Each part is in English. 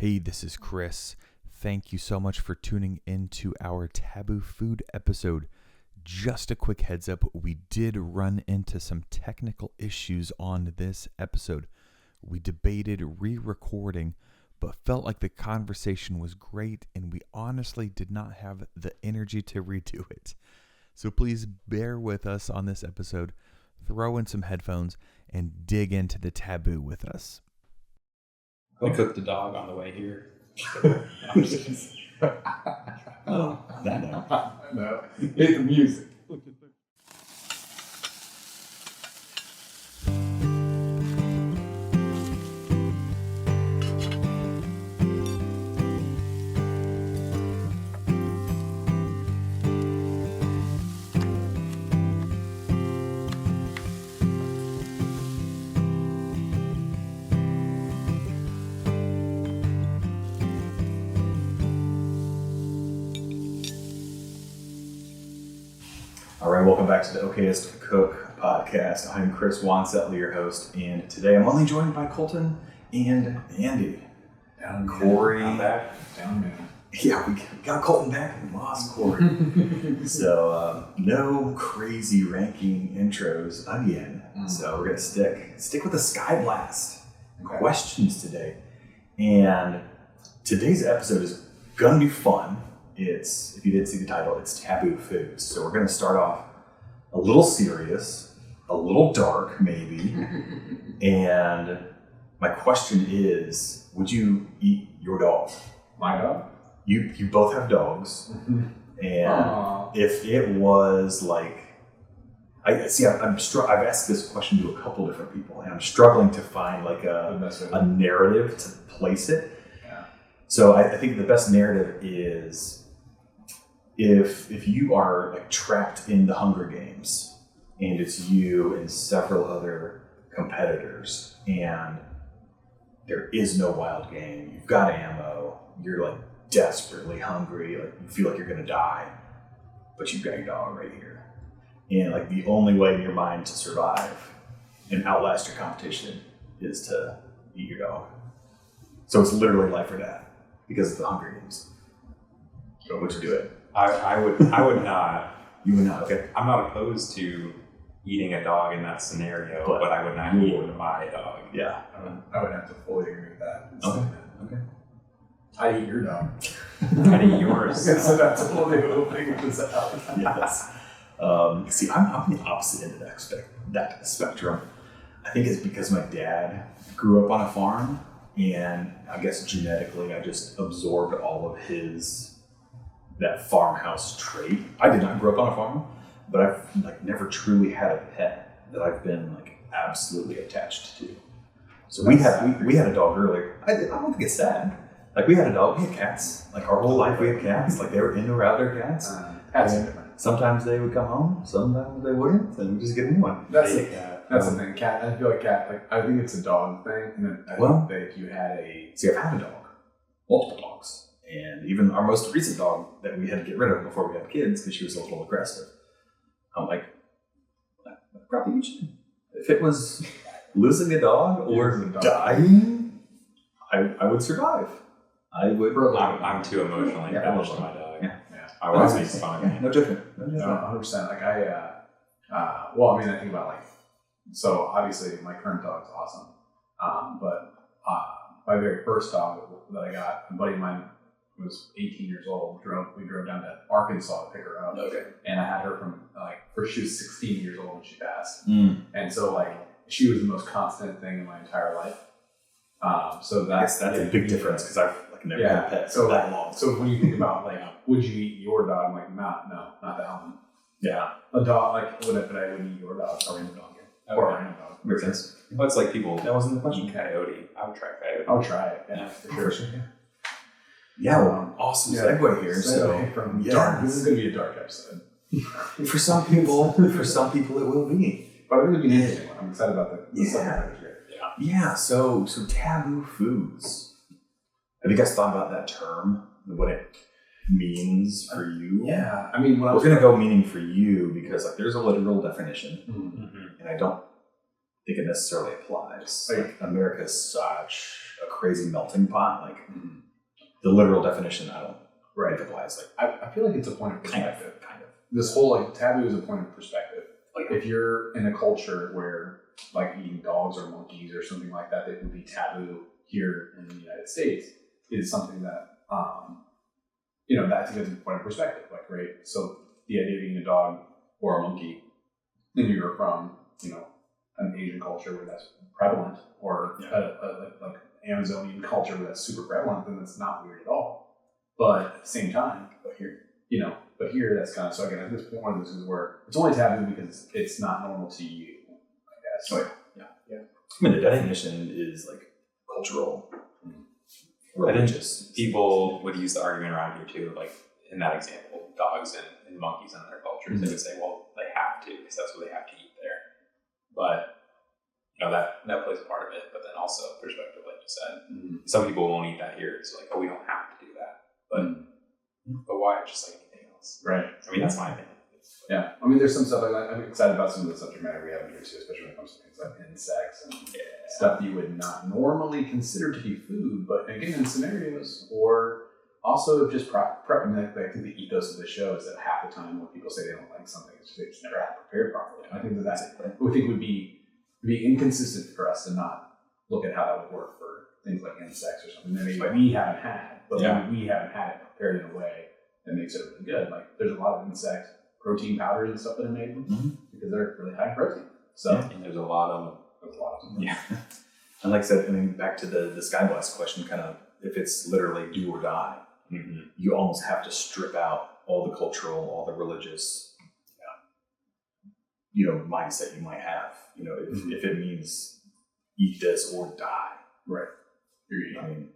Hey, this is Chris. Thank you so much for tuning into our Taboo Food episode. Just a quick heads up, we did run into some technical issues on this episode. We debated re-recording, but felt like the conversation was great and we honestly did not have the energy to redo it. So please bear with us on this episode, throw in some headphones, and dig into the taboo with us. We cooked the dog on the way here. Oh, that no. No, hit the music. All right, welcome back to the Okayest Cook Podcast. I'm Chris Whonsetler, your host, and today I'm only joined by Colton and Andy. Down Corey. I'm back. Down man. Yeah, we got Colton back and lost Corey. So no crazy ranking intros again. So we're gonna stick with the Sky Blast questions today. And today's episode is gonna be fun. It's, if you didn't see the title, it's Taboo Foods. So we're going to start off a little serious, a little dark maybe. And my question is, would you eat your dog? My dog? You both have dogs. And Aww. if it was like, I've asked this question to a couple different people and I'm struggling to find like a narrative to place it. Yeah. So I think the best narrative is, if you are like trapped in the Hunger Games and it's you and several other competitors and there is no wild game, you've got ammo, you're like desperately hungry, like you feel like you're gonna die, but you've got your dog right here. And like the only way in your mind to survive and outlast your competition is to eat your dog. So it's literally life or death because of the Hunger Games. So would you do it? I would not. You would not, okay. I'm not opposed to eating a dog in that scenario, but I would not eat my dog. Yeah. I would have to fully agree with that. Okay. I eat your dog. I'd eat yours. So that's a whole new thing with this out. Yes. See, I'm on the opposite end of that spectrum. I think it's because my dad grew up on a farm, and I guess genetically I just absorbed all of that farmhouse trait. I did not grow up on a farm, but I've like never truly had a pet that I've been like absolutely attached to. So we had a dog earlier. I don't think it's sad. Like we had a dog, we had cats. Like our whole life we had cats. Like they were in or out their cats. Cats are different. Sometimes they would come home, sometimes they wouldn't, and we just get a new one. That's the thing. Cat. I feel like cat. Like I think it's a dog thing, and then I think that if you had I've had a dog, multiple dogs. And even our most recent dog that we had to get rid of before we had kids because she was a little aggressive. I'm like, I'd probably eat you. If it was losing a dog or dying, I would survive. I would. I'm too emotionally attached to my dog. Yeah. I want to be fun. Yeah, no judgment. No, 100%. Like I think about like, so obviously my current dog's awesome. But my very first dog that I got, a buddy of mine was 18 years old. We drove down to Arkansas to pick her up. Okay. And I had her from first she was 16 years old when she passed. And so like she was the most constant thing in my entire life. So that's a big difference because I've like never had a pet for that long. So when you think about like, would you eat your dog? I'm like, not that one. Yeah. A dog, like, but I wouldn't eat your dog. Or random dog. Or a random dog. Makes sense. Well, it's like people that wasn't the question. eat coyote. I would try coyote. I'll try it. Yeah, for sure. Yeah, well, awesome segue here. So from dark. This is going to be a dark episode. For some people, it will be. But I think it'll be an interesting one. I'm excited about the subject here. Yeah. So taboo foods. Have you guys thought about that term? What it means for you? Yeah. I mean, we're going to go meaning for you because like there's a literal definition, and I don't think it necessarily applies. Like America is such a crazy melting pot. Like the literal definition, I don't Right. think applies. Like I feel like it's a point of perspective. kind of. This whole like taboo is a point of perspective. Oh, yeah. If you're in a culture where like eating dogs or monkeys or something like that would be taboo here in the United States is something that that I think is a point of perspective. Like, right, so the idea of eating a dog or a monkey, and you're from an Asian culture where that's prevalent, or like Amazonian culture where that's super prevalent, then that's not weird at all. But at the same time, but here that's kind of, so again, at this point, one of this is where it's only taboo because it's not normal to you, I guess. Oh yeah. I mean, the definition is like cultural, religious. People would use the argument around here too, like in that example, dogs and monkeys in their cultures. They would say, well, they have to because that's what they have to eat there. But that plays a part of it. But then also perspective, like you said, some people won't eat that here. It's like, oh, we don't have to do that. But why? Just like anything else, right? I mean, that's my opinion. Yeah, I mean, there's some stuff I'm excited about some of the subject matter we have in here too, especially when it comes to things like insects and stuff you would not normally consider to be food, but again, in scenarios or also just prep. I mean, I think the ethos of the show is that half the time when people say they don't like something, it's just they just never had it prepared properly. And I think that we think would be inconsistent for us to not look at how that would work for things like insects or something that maybe we haven't had, but maybe we haven't had it prepared in a way that makes it really good. Like there's a lot of insect protein powders and stuff that are made because they're really high in protein. So and there's a lot of them. Yeah. And like I said, I mean, back to the Sky Blast question, kind of, if it's literally do or die, you almost have to strip out all the cultural, all the religious, mindset you might have. If it means eat this or die. Right. I mean,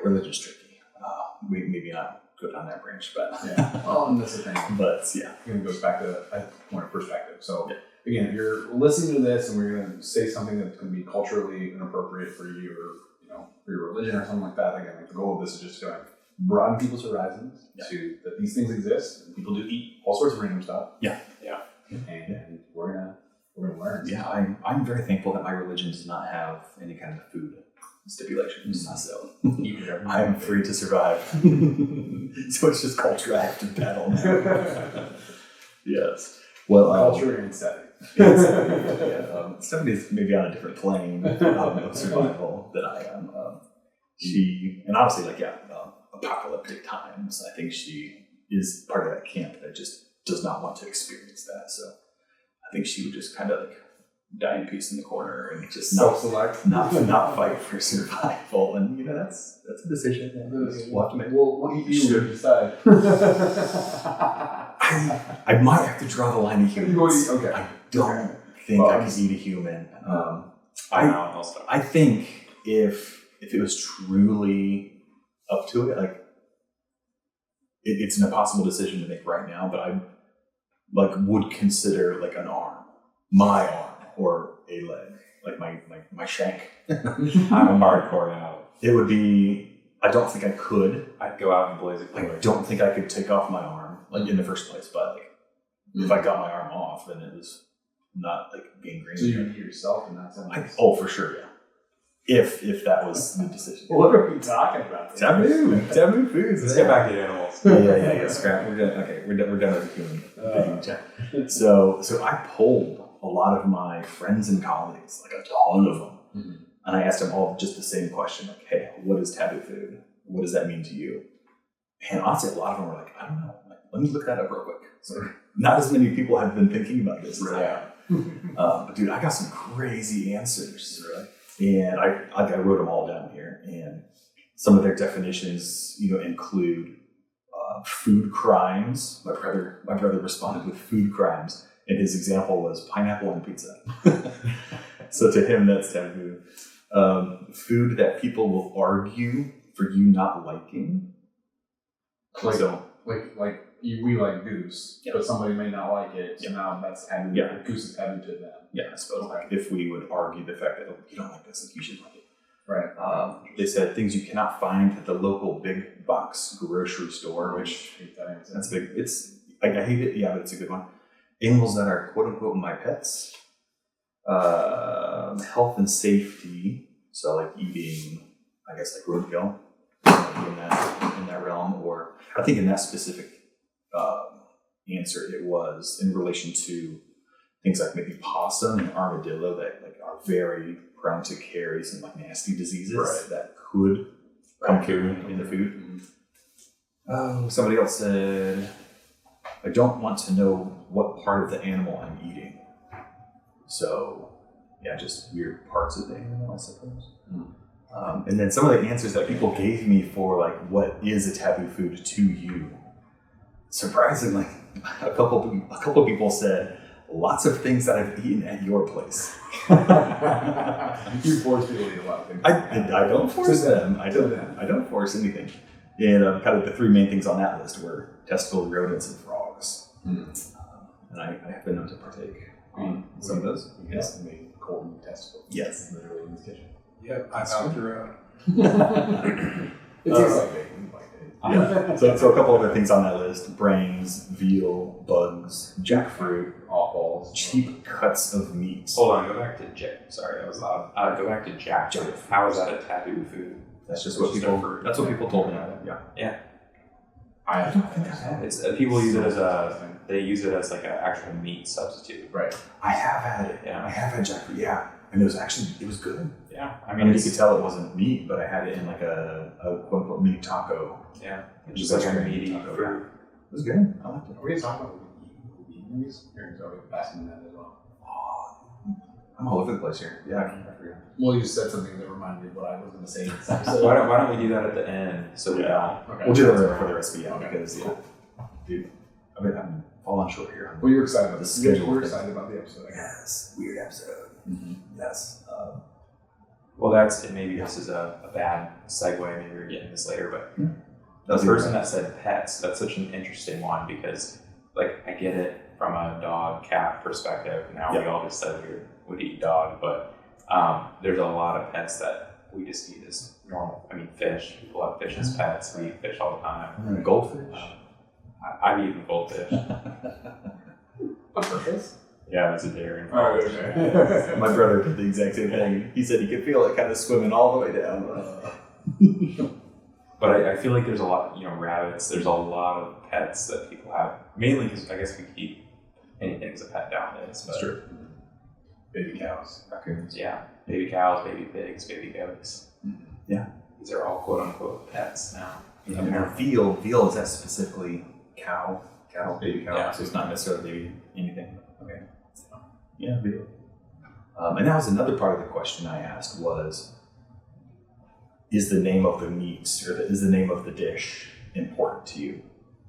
religion's tricky. Maybe not good on that branch, but well, and that's the thing. But it goes back to a point of perspective. So again, if you're listening to this and we're going to say something that's going to be culturally inappropriate for you, or for your religion or something like that, again, like the goal of this is just to broaden people's horizons to that these things exist and people do eat all sorts of random stuff. And we're gonna learn. Yeah, I'm very thankful that my religion does not have any kind of food stipulations. So I am free to survive. So it's just culture I have to battle now. Yes. Well, culture and setting. Stephanie is maybe on a different plane of survival than I am. And honestly, apocalyptic times, I think she is part of that camp that just does not want to experience that. So I think she would just kind of die in peace in the corner and just self-select, not fight for survival. And that's a decision we'll have to make. Well, you should decide. I might have to draw the line of humans. Okay. I don't think I can eat a human. I think if it was truly up to it, it's an impossible decision to make right now, but I would consider an arm, my arm, or a leg, my shank. I'm a hardcore now. It would be. I don't think I could. I'd go out and blaze it. I don't think I could take off my arm in the first place, but if I got my arm off, then it was not being green. So you would eat yourself and that's oh, for sure, yeah. If that was the decision. What are we talking about? Taboo foods. Let's get back to animals. Yeah. Scrap. We're done. Okay, we're done with the human. So I polled a lot of my friends and colleagues, a ton of them, and I asked them all just the same question: hey, what is taboo food? What does that mean to you? And honestly, a lot of them were I don't know. Let me look that up real quick. So not as many people have been thinking about this as I have. But dude, I got some crazy answers. Really? And I wrote them all down here. And some of their definitions, include food crimes. My brother responded with food crimes, and his example was pineapple on pizza. So to him, that's taboo. Food that people will argue for you not liking. We like goose, but somebody may not like it, so now that's taboo. Yeah. Goose is taboo to them. Yeah, I suppose. If we would argue the fact that you don't like this, you should like it. Right. They said things you cannot find at the local big box grocery store, which that's big. I hate it. Yeah, but it's a good one. Animals that are quote unquote my pets. Health and safety. So eating I guess like roadkill in that realm, or I think in that specific answer it was in relation to things like maybe possum and armadillo that like are very prone to carry some like nasty diseases that could come through in the food. Mm-hmm. Oh, somebody else said, I don't want to know what part of the animal I'm eating. So, yeah, just weird parts of the animal, I suppose. Mm. And then some of the answers that people gave me for like what is a taboo food to you. Surprisingly, a couple people said lots of things that I've eaten at your place. You force people to eat a lot of things. I don't force them. I don't force anything. And kind of the three main things on that list were testicle rodents and frogs. Mm. And I have been known to partake in some of those. Yes, made Colton testicle. Yes, literally in his kitchen. Yep, I found throughout. It tastes like bacon. Yeah. So a couple other things on that list: brains, veal, bugs, jackfruit, offals, cheap cuts of meat. Hold on, go back to Jack. Sorry, that was loud. Go back to jackfruit. How is that a taboo food? That's just what people. That's what people told me. Yeah. I don't think it's people use it as they use it as like an actual meat substitute. Right. I have had it. Yeah. I have had jackfruit. Yeah. And it was good. Yeah. I mean you could tell it wasn't meat, but I had it in like a quote unquote meat taco. Yeah. Just like a meaty taco. fruit. It was good. I liked it. Are we talking about movies? Or are we passing that as well? I'm all over the place here. Yeah, I forget. Well, you just said something that reminded me of what I was going to say. So why don't we do that at the end? So we know. Okay. We'll do that for the recipe, because dude, I've been falling short here. Well, you're excited about the this. schedule. We're excited about the episode. Yes, weird episode. Mm-hmm. Yes. Well, maybe this is a bad segue. Maybe we're getting this later, but the person that said pets, that's such an interesting one because, like, I get it from a dog cat perspective. Now we all just said we would eat dog, but there's a lot of pets that we just eat as normal. I mean, fish. People have fish as pets. We eat fish all the time. Goldfish. I've eaten goldfish. On purpose? Yeah, it's a dairy. Oh, okay. My brother did the exact same thing. He said he could feel it kind of swimming all the way down. But I feel like there's a lot, rabbits. There's a lot of pets that people have. Mainly because I guess we keep anything as a pet nowadays. That's true. Baby cows. Raccoons. Yeah. Baby cows, baby pigs, baby goats. Yeah. These are all quote unquote pets now. And veal, is that specifically cow? Baby cow. Yeah. So it's not necessarily baby anything. Okay. Yeah, veal. And that was another part of the question I asked was, is the name of the meat or is the name of the dish important to you?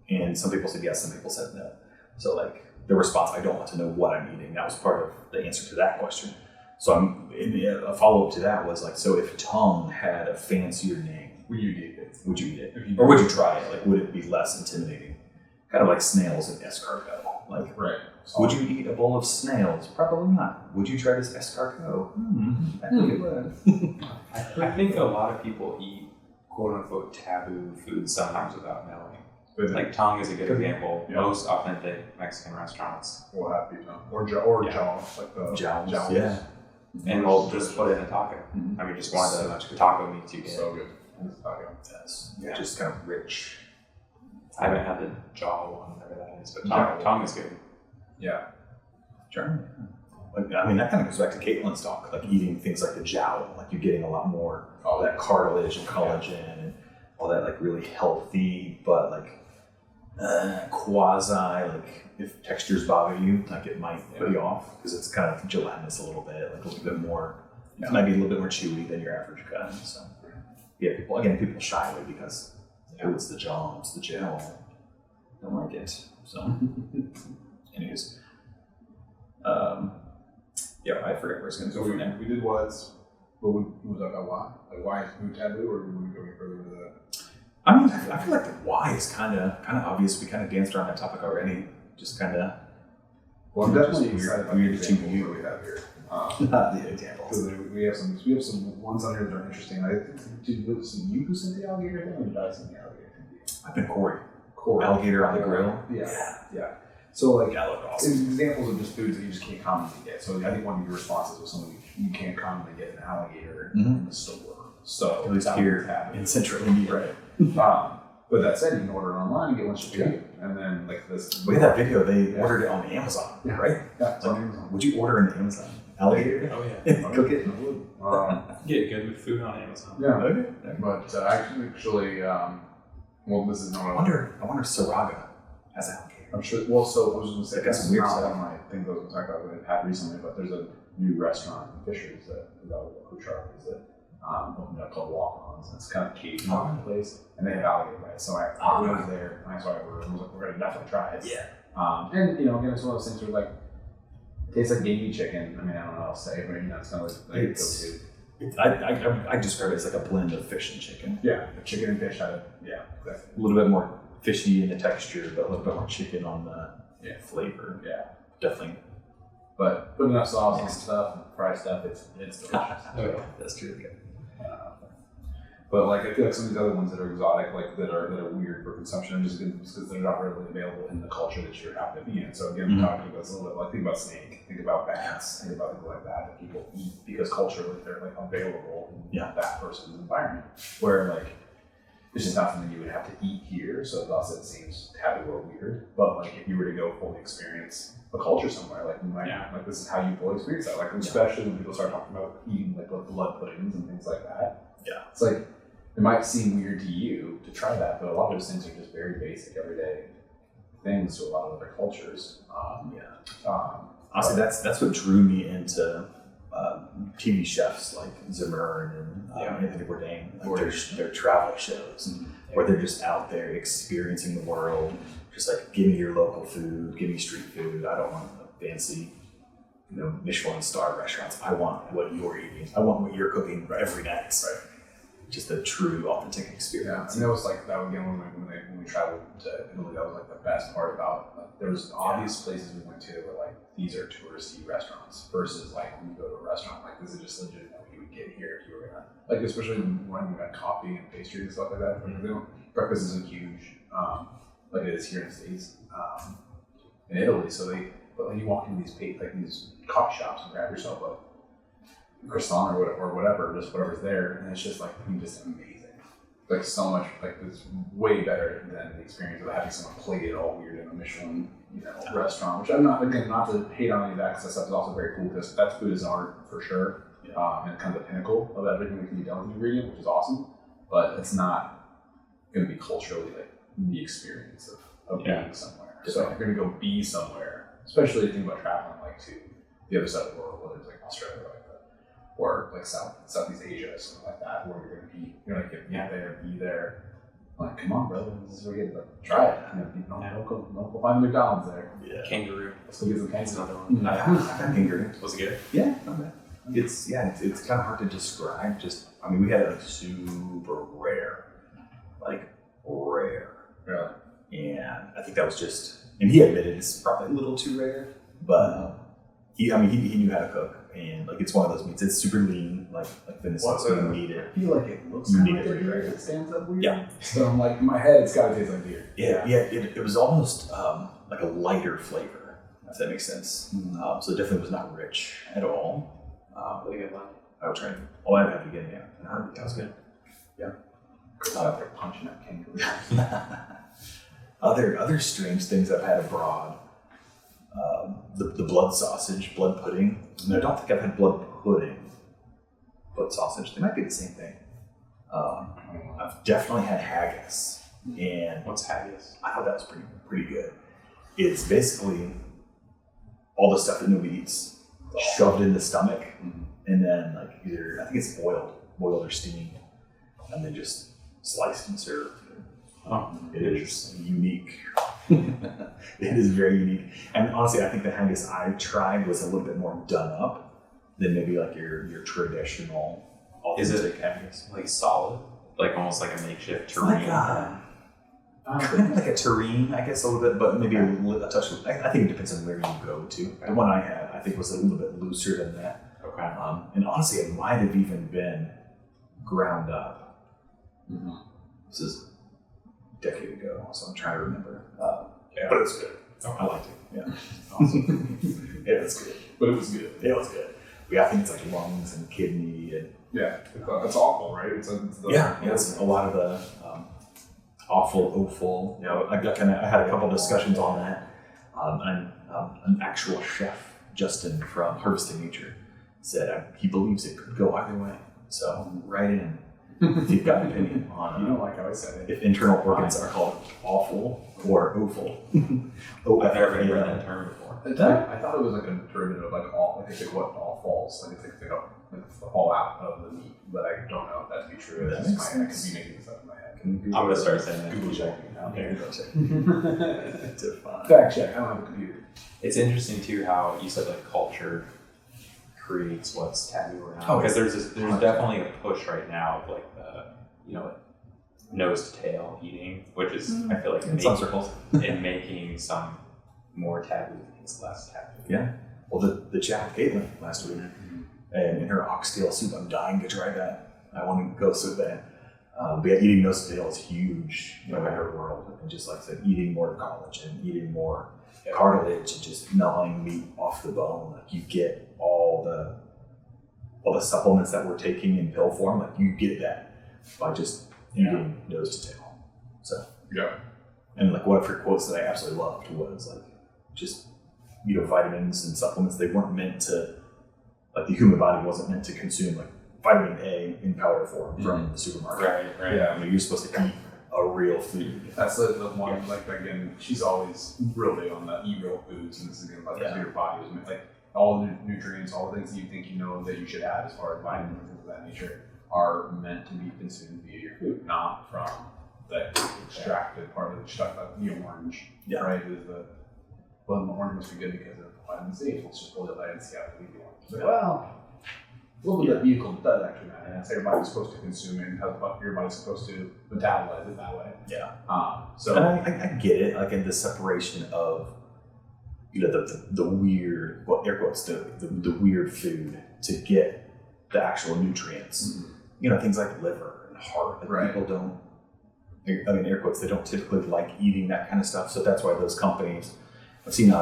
And some people said yes, some people said no. So like the response, I don't want to know what I'm eating. That was part of the answer to that question. So a follow-up to that was like, so if tongue had a fancier name, would you eat it? Or would you try it? Like, would it be less intimidating? Kind of like snails and escargot. Like, right. Would you eat a bowl of snails? Probably not. Would you try this escargot? I think it would. I think a lot of people eat quote unquote taboo foods sometimes without knowing. Like tongue is a good example. Yeah. Most authentic Mexican restaurants will have beef tongue or jaw, like the jowls. Yeah. And they'll just put it in a taco. Mm-hmm. I mean, just one of the taco meats you get. So good. Taco. Yes. Yeah. Just kind of rich. I haven't had the jaw one, whatever that is, but tongue is good. Yeah. Sure. Like, I mean, that kind of goes back to Caitlin's talk, like eating things like the jowl, like you're getting a lot more of that cartilage and collagen and all that, like really healthy, but like quasi, like if textures bother you, like it might put you off because it's kind of gelatinous a little bit, like a little bit more, it might be a little bit more chewy than your average cut. So yeah, people shy away because it's the jaw, it's the gel. Don't like it. So anyways. I forget where it's going to go from there. We did was, but we was talking about why? Like why is food taboo, or would we go any further into that? I mean, I feel like the why is kind of obvious. We kind of danced around that topic already. Just kind of. Well, I'm definitely excited about the examples that we have here. The examples. We have some ones on here that are interesting. I think did some you who sent the alligator thing, or did I send the alligator thing? I've been Corey. Alligator on the grill. Yeah. So like that looked awesome. Examples of just foods that you just can't commonly get. So I think one of your responses was something you can't commonly get an alligator in the store. So at least here in Central India, right? But that said, you can order it online and get one shipped to you. And then like this. Look at that video. They ordered it on Amazon, right? Yeah, it's on Like, Amazon. would you order an Amazon alligator? Oh yeah. Cook it. Get good food on Amazon. Yeah. Okay. But actually, well, this is not. I wonder if Saraga has alligator. I'm sure. Well, so I was going to say, Like, that's this is weird not stuff. one of my things I was going to talk about that I've had recently, but there's a new restaurant in Fishers that food truck is that opened up called Walk-Ons. It's kind of cave place, and they have alligator rice. So I was there, and I saw it. I was like, we're going to definitely try it. Yeah. And again, it's one of those things where like it tastes like gamey chicken. I mean, I don't know what else to say, but it's kind of like It's- go-to. I describe it as like a blend of fish and chicken. Yeah, chicken and fish. Yeah, exactly. A little bit more fishy in the texture, but a little bit more chicken on the flavor. Yeah. Definitely. But put enough sauce and stuff, and fried stuff, it's delicious. Okay. That's true. Yeah. But like I feel like some of these other ones that are exotic, like that are weird for consumption, are just because they're not readily available in the culture that you happen to be in. So again, we're talking about this a little bit. Like think about snake, think about bats, think about things like that people eat because culturally they're like available in that person's environment. Where like it's just not something you would have to eat here, so thus it seems taboo or weird. But like if you were to go fully experience a culture somewhere, like you might like this is how you fully experience that. Like especially when people start talking about eating like blood puddings and things like that. Yeah. It's like it might seem weird to you to try that, but a lot of those things are just very basic, everyday things to a lot of other cultures. Honestly, that's what drew me into TV chefs like Zimmer and Anthony Bourdain, like their travel shows, where they're just out there experiencing the world. Just like, give me your local food, give me street food. I don't want a fancy, Michelin star restaurants. I want what you're eating. I want what you're cooking every night. Right. Just a true, authentic experience. Yeah, and it was like that again when we traveled to Italy. That was like the best part about. There was obvious places we went to that were like these are touristy restaurants versus like when you go to a restaurant like this is just legit what you would get here if you were gonna like especially when we got coffee and pastry and stuff like that. Breakfast isn't huge like it is here in the States in Italy. So but when you walk into these coffee shops and grab yourself a croissant or whatever, just whatever's there, and it's just like just amazing. Like so much, like it's way better than the experience of having someone plate it all weird in a Michelin, restaurant. Which I'm not to hate on any of that because that stuff is also very cool because that food is art for sure, and kind of the pinnacle of everything that can be done with an ingredient, which is awesome. But it's not going to be culturally like the experience of being somewhere. So if you're going to go be somewhere, especially if you think about traveling like to the other side of the world, whether it's like Australia or like Southeast Asia or something like that, where you're gonna be there. Like, come on, brother, this is where you get try it. Go find the McDonald's there. Yeah. Kangaroo. Let's go get some kangaroo. Another one. I've had kangaroo. Was it good? Yeah, not bad. It's kind of hard to describe. We had it like super rare, Really? And I think that was just, and he admitted it's probably a little too rare, but he knew how to cook. And like it's one of those meats. It's super lean, like venison. So you need it. I feel like it looks You kind need of it like a to be deer. right. It stands up weird. Yeah. So I'm like, in my head, it's got to taste like deer. Yeah. It was almost like a lighter flavor, if that makes sense. So it definitely was not rich at all. Really good one. I was trying. Oh, I'd have to get it. Yeah, that was good. Yeah. Out there punching at kangaroo. Other strange things I've had abroad. The blood sausage, blood pudding. And I don't think I've had blood pudding, blood sausage. They might be the same thing. I've definitely had haggis. And what's haggis? I thought that was pretty good. It's basically all the stuff that nobody eats shoved in the stomach, and then like either I think it's boiled or steamed, and then just sliced and served. It is unique. It is very unique. And honestly, I think the haggis I tried was a little bit more done up than maybe like your traditional authentic haggis. Like solid? Like almost like a makeshift terrine? Kind of like a terrine, I guess, a little bit, but maybe a touch. I think it depends on where you go to. The one I had, I think, was a little bit looser than that. Okay. And honestly, it might have even been ground up. This is a decade ago, so I'm trying to remember. But it was good. I liked it. Yeah. Awesome. Yeah, it was good. But it was good. It was good. Yeah, I think it's like lungs and kidney and Yeah, it's awful, right? It's it's a lot of the offal. I had a couple discussions on that. An actual chef, Justin from Harvesting Nature, said he believes it could go either way. So write in if you've got an opinion on you don't like how I said it. If internal organs are called awful or offal. I've never heard that term before. I thought it was like a derivative of like all, like it's like what all falls, like it's like the fall out of the meat, but I don't know if that to be true. That makes sense. I could be making this up in my head. I'm gonna start saying that. Google checking now. Define. Fact check. I don't have a computer. It's interesting too how you said like culture creates what's taboo or not. Oh, because there's definitely a push right now of like the like nose to tail eating, which is I feel like in some circles making some more taboo things less taboo. Yeah. Well, the chat with Caitlin last week, and in her oxtail soup, I'm dying to try that. I want to go so bad. But yeah, eating nose to tail is huge in her world, and just like I said, eating more collagen, eating more cartilage, and just gnawing meat off the bone. Like you get all the supplements that we're taking in pill form. Like you get that by just eating nose to tail. So and like one of her quotes that I absolutely loved was like just vitamins and supplements. They weren't meant to, like the human body wasn't meant to consume like vitamin A in powder form from the supermarket. Right. Yeah. You're supposed to eat a real food. That's the one, like, again, she's always real big on the eat real foods, and this is again about your body was meant, like, all the nutrients, all the things that you think you know that you should have as far as vitamins and things of that nature are meant to be consumed via your food, not from the extracted part of the stuff, the orange, right? Is the orange must be good because of vitamin C. Let's just pull the vitamin C out of the orange. But, well, a little bit of vehicle does actually matter. That's how your body's supposed to consume it, and how your body's supposed to metabolize it that way. Yeah. So and I get it, like in the separation of the weird, well, air quotes, the weird food to get the actual nutrients. Things like liver and heart. Like people don't. I mean, air quotes. They don't typically like eating that kind of stuff. So that's why those companies. I've seen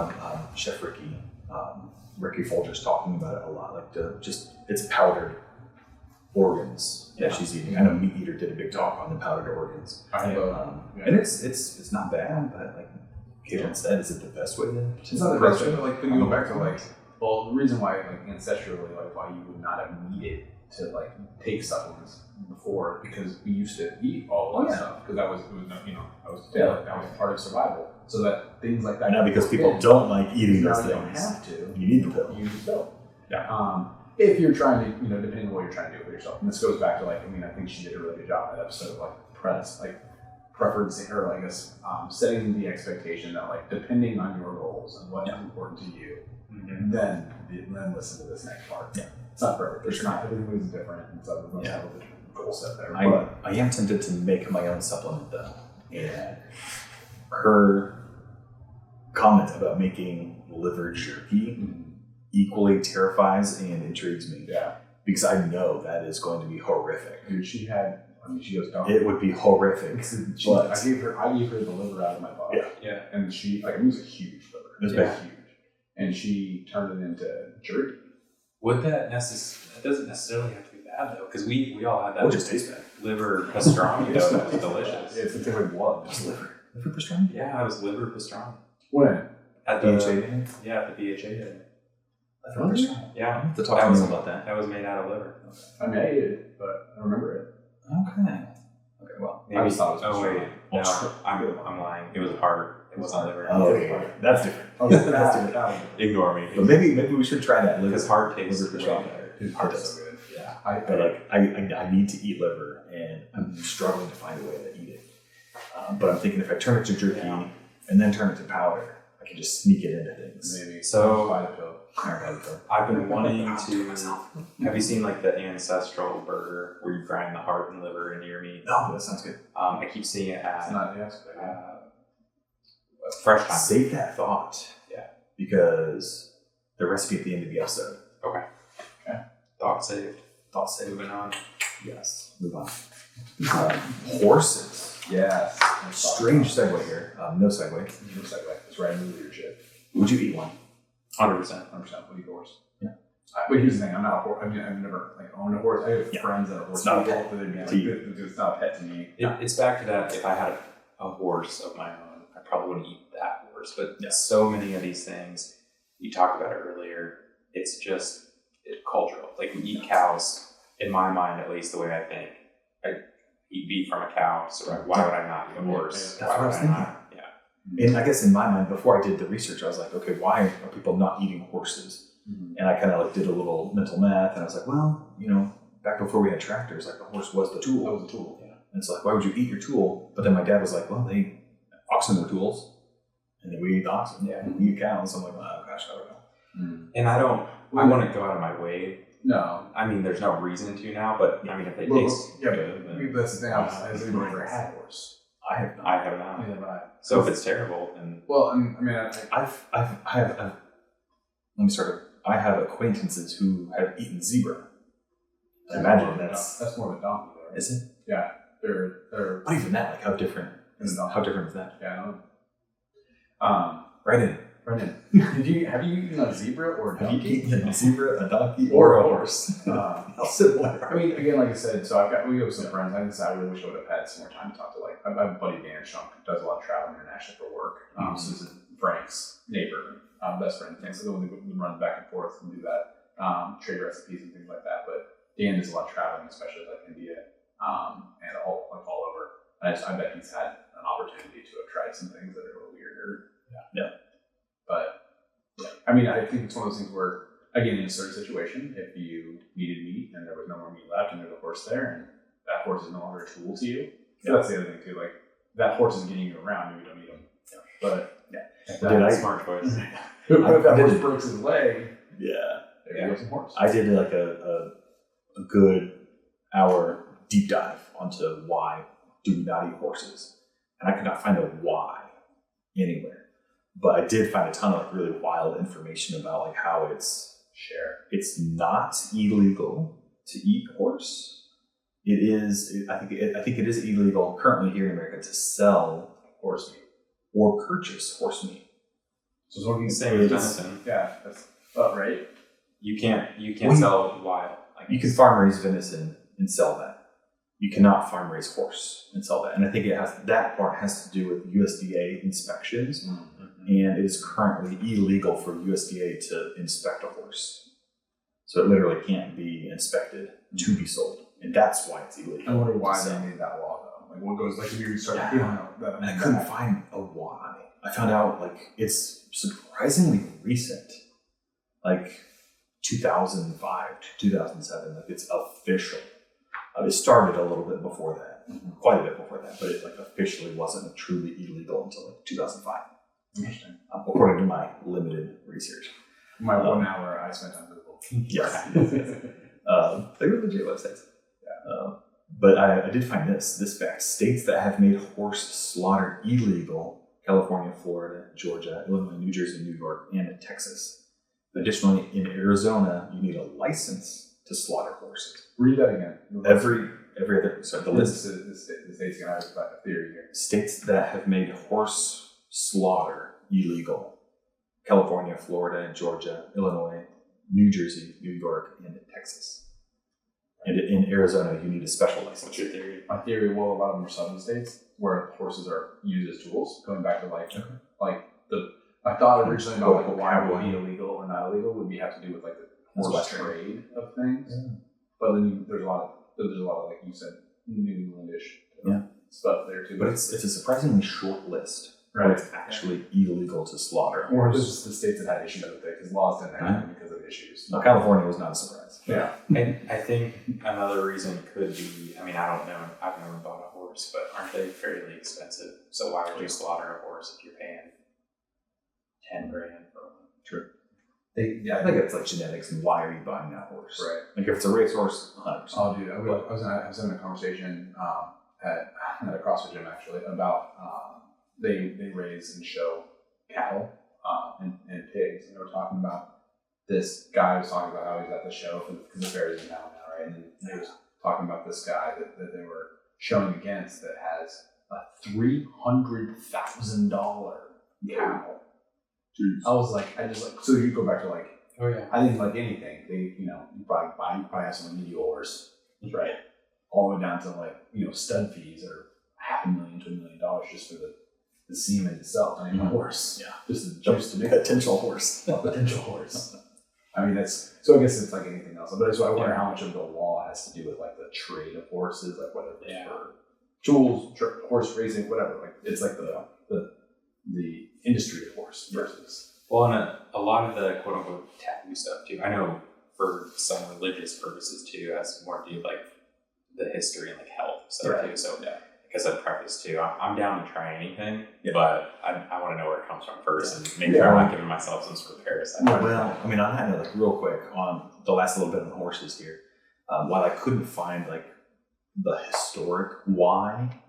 Chef Ricky Folgers talking about it a lot. Like it's powdered organs that she's eating. I know Meat Eater did a big talk on the powdered organs. And it's not bad, but like Caitlin said, is it the best way to? It's not the best way. Like when you go back to the reason why ancestrally why you would not have needed to take supplements before, because we used to eat all that stuff because that was part of survival. So that things like that. Now because people don't like eating those things, you don't have to. You need the pill. You need the pill. Yeah. If you're trying to, depending on what you're trying to do with yourself, and this goes back to I think she did a really good job in that episode of preference, or I guess setting the expectation that depending on your goals and what's important to you, then listen to this next part. Yeah. It's not perfect. It's not. Everybody's different, and so everyone's have a different goal set there. I am tempted to make my own supplement though, and her comment about making liver jerky equally terrifies and intrigues me. Yeah, because I know that is going to be horrific. Dude, she goes down. It would be horrific. I gave her the liver out of my body. Yeah. And she it was a huge liver. It was big. Huge. And she turned it into jerky. Would that doesn't necessarily have to be bad though, because we all had that. It just tastes bad. Liver pastrami though, that was delicious. It's a different blood. Just liver pastrami. Yeah, it was liver pastrami. When? At the BHA day? Yeah, at the BHA day. Liver pastrami. Yeah. I have to talk to them about that. That was made out of liver. I mean, I ate it, but I remember it. Okay, well, maybe. I just thought it was wait. No, I'm lying. It was heart. It wasn't liver. Oh, okay. That's different. That's different. Ignore me. But maybe we should try that. Because heart tastes way pastrami. better. Heart is so good. Yeah. I need to eat liver, and I'm struggling to find a way to eat it. But I'm thinking if I turn it to jerky and then turn it to powder, I can just sneak it into things. Maybe. So buy the pill. I've been wanting to. Have you seen the ancestral burger where you grind the heart and liver into your meat? No, that sounds good. I keep seeing it at It's not Fresh Time. Save that thought. Yeah. Because the recipe at the end of the episode. Okay. Thought saved. Moving on. Yes. Move on. Horses. Yes. Strange segue here. No segue. No segue. It's right into your shit. Would you eat one? 100%. 100%. What do you horse? Yeah. But here's the thing: I'm not a horse. I mean, I've never like owned a horse. I have friends that are horse people, but they'd be like, it's not a pet to me. It's back to that. If I had a horse of my own, I probably wouldn't eat that horse. But so many of these things, you talked about it earlier, it's just cultural. Like we eat cows, in my mind at least, the way I think. I eat beef from a cow, so why would I not eat a horse? That's what I was thinking. And I guess in my mind, before I did the research, I was like, okay, why are people not eating horses? Mm-hmm. And I kind of like did a little mental math, and I was like, well, back before we had tractors, like the horse was the tool. That was the tool. Yeah. And it's like, why would you eat your tool? But then my dad was like, well, oxen were tools, and then we eat the oxen. Yeah, we eat cows. I'm like, oh gosh, I don't know. Mm. And I wouldn't go out of my way. No. I mean, there's no reason to now, but I mean, if they taste good, then that's the thing. Has anyone ever had a horse? I have not. Neither have I. So if it's terrible, then let me start. I have acquaintances who have eaten zebra. I imagine that's more of a donkey, though. Right? Is it? Yeah, they're. Not even that. Like how different is that? Yeah, I know. Right in. Have you eaten a zebra or a donkey? Have you eaten a zebra, a donkey, or a horse? How similar. I mean, again, like I said, so we go with some friends. I really wish I would have had some more time to talk to. Like, I have a buddy Dan Shunk who does a lot of traveling internationally for work. So this is Frank's neighbor, best friend. And so we run back and forth and do that, trade recipes and things like that. But Dan does a lot of traveling, especially like India and all over. And I bet he's had an opportunity to have tried some things that are a little weirder. Yeah. But I mean, I think it's one of those things where, again, in a certain situation, if you needed meat and there was no more meat left and there's a horse there and that horse is no longer a tool to you, that's the other thing too. Like that horse is getting you around, maybe you don't need him. But that's smart choice. If that horse breaks his leg, there you go some horse. I did like a good hour deep dive onto why do we not eat horses, and I could not find a why anywhere. But I did find a ton of really wild information about like how it's not illegal to eat horse. It is. I think it is illegal currently here in America to sell horse meat or purchase horse meat. So it's what same as venison. Yeah, that's right. You can't sell wild. You can farm raise venison and sell that. You cannot farm raise horse and sell that. And I think that part has to do with USDA inspections. Mm-hmm. And it is currently illegal for USDA to inspect a horse. So it literally can't be inspected to be sold. And that's why it's illegal. I wonder why they made that law though. Like what goes if you start that. And I couldn't find a why. I found out like it's surprisingly recent. Like 2005 to 2007. Like it's official. It started a little bit before that. Quite a bit before that, but it like officially wasn't truly illegal until like 2005. Interesting. According to my limited research. My 1 hour I spent on Google. Yes. They were legit websites. Yeah. But I did find this fact. States that have made horse slaughter illegal: California, Florida, Georgia, Illinois, New Jersey, New York, and Texas. Additionally, in Arizona, you need a license to slaughter horses. Read that again. Every other. So the list. The state's going to have a theory here. States that have made horse slaughter illegal: California, Florida, Georgia, Illinois, New Jersey, New York, and Texas. And in Arizona, you need a special license. What's your theory? My theory, well, a lot of them are southern states where horses are used as tools. Going back to I thought originally about like why would be illegal or not illegal would have to do with like the horse trade of things. Yeah. But then there's a lot of like you said, New Englandish stuff there too. But it's a surprisingly short list. Right. It's actually illegal to slaughter. Or this is the states that had issues with it because laws didn't happen because of issues. No, California was not a surprise. Yeah. And I think another reason could be, I mean, I don't know, I've never bought a horse, but aren't they fairly expensive? So why would you slaughter a horse if you're paying $10,000 for one? True. I think it's like genetics and why are you buying that horse? Right. Like if it's a racehorse, 100%. Oh, dude, I was having a conversation at a CrossFit gym actually about they raise and show cattle and pigs, and they were talking about this guy was talking about how he's at the show because the fair is in town now, right? And they was talking about this guy that they were showing against that has a $300,000 cow. Jeez. I was like, so you go back to like Oh yeah. I think like anything, you probably have someone give you a horse, right? All the way down to like, stud fees are $500,000 to $1 million just for the semen itself. I mean, a horse. Yeah. Just to make potential horse. a potential horse. I mean, so I guess it's like anything else. But I wonder how much of the law has to do with like the trade of horses, like whether it's for jewels, horse racing, whatever. Like it's like the industry of horse versus. Well, and a lot of the quote unquote taboo stuff too. I know for some religious purposes too, it has more to do with like the history and like health stuff too. So because I preface too, I'm down to try anything, but I want to know where it comes from first and make sure I'm not giving myself some comparison. Well, I mean, on that note, like real quick on the last little bit on the horses here, while I couldn't find like the historic why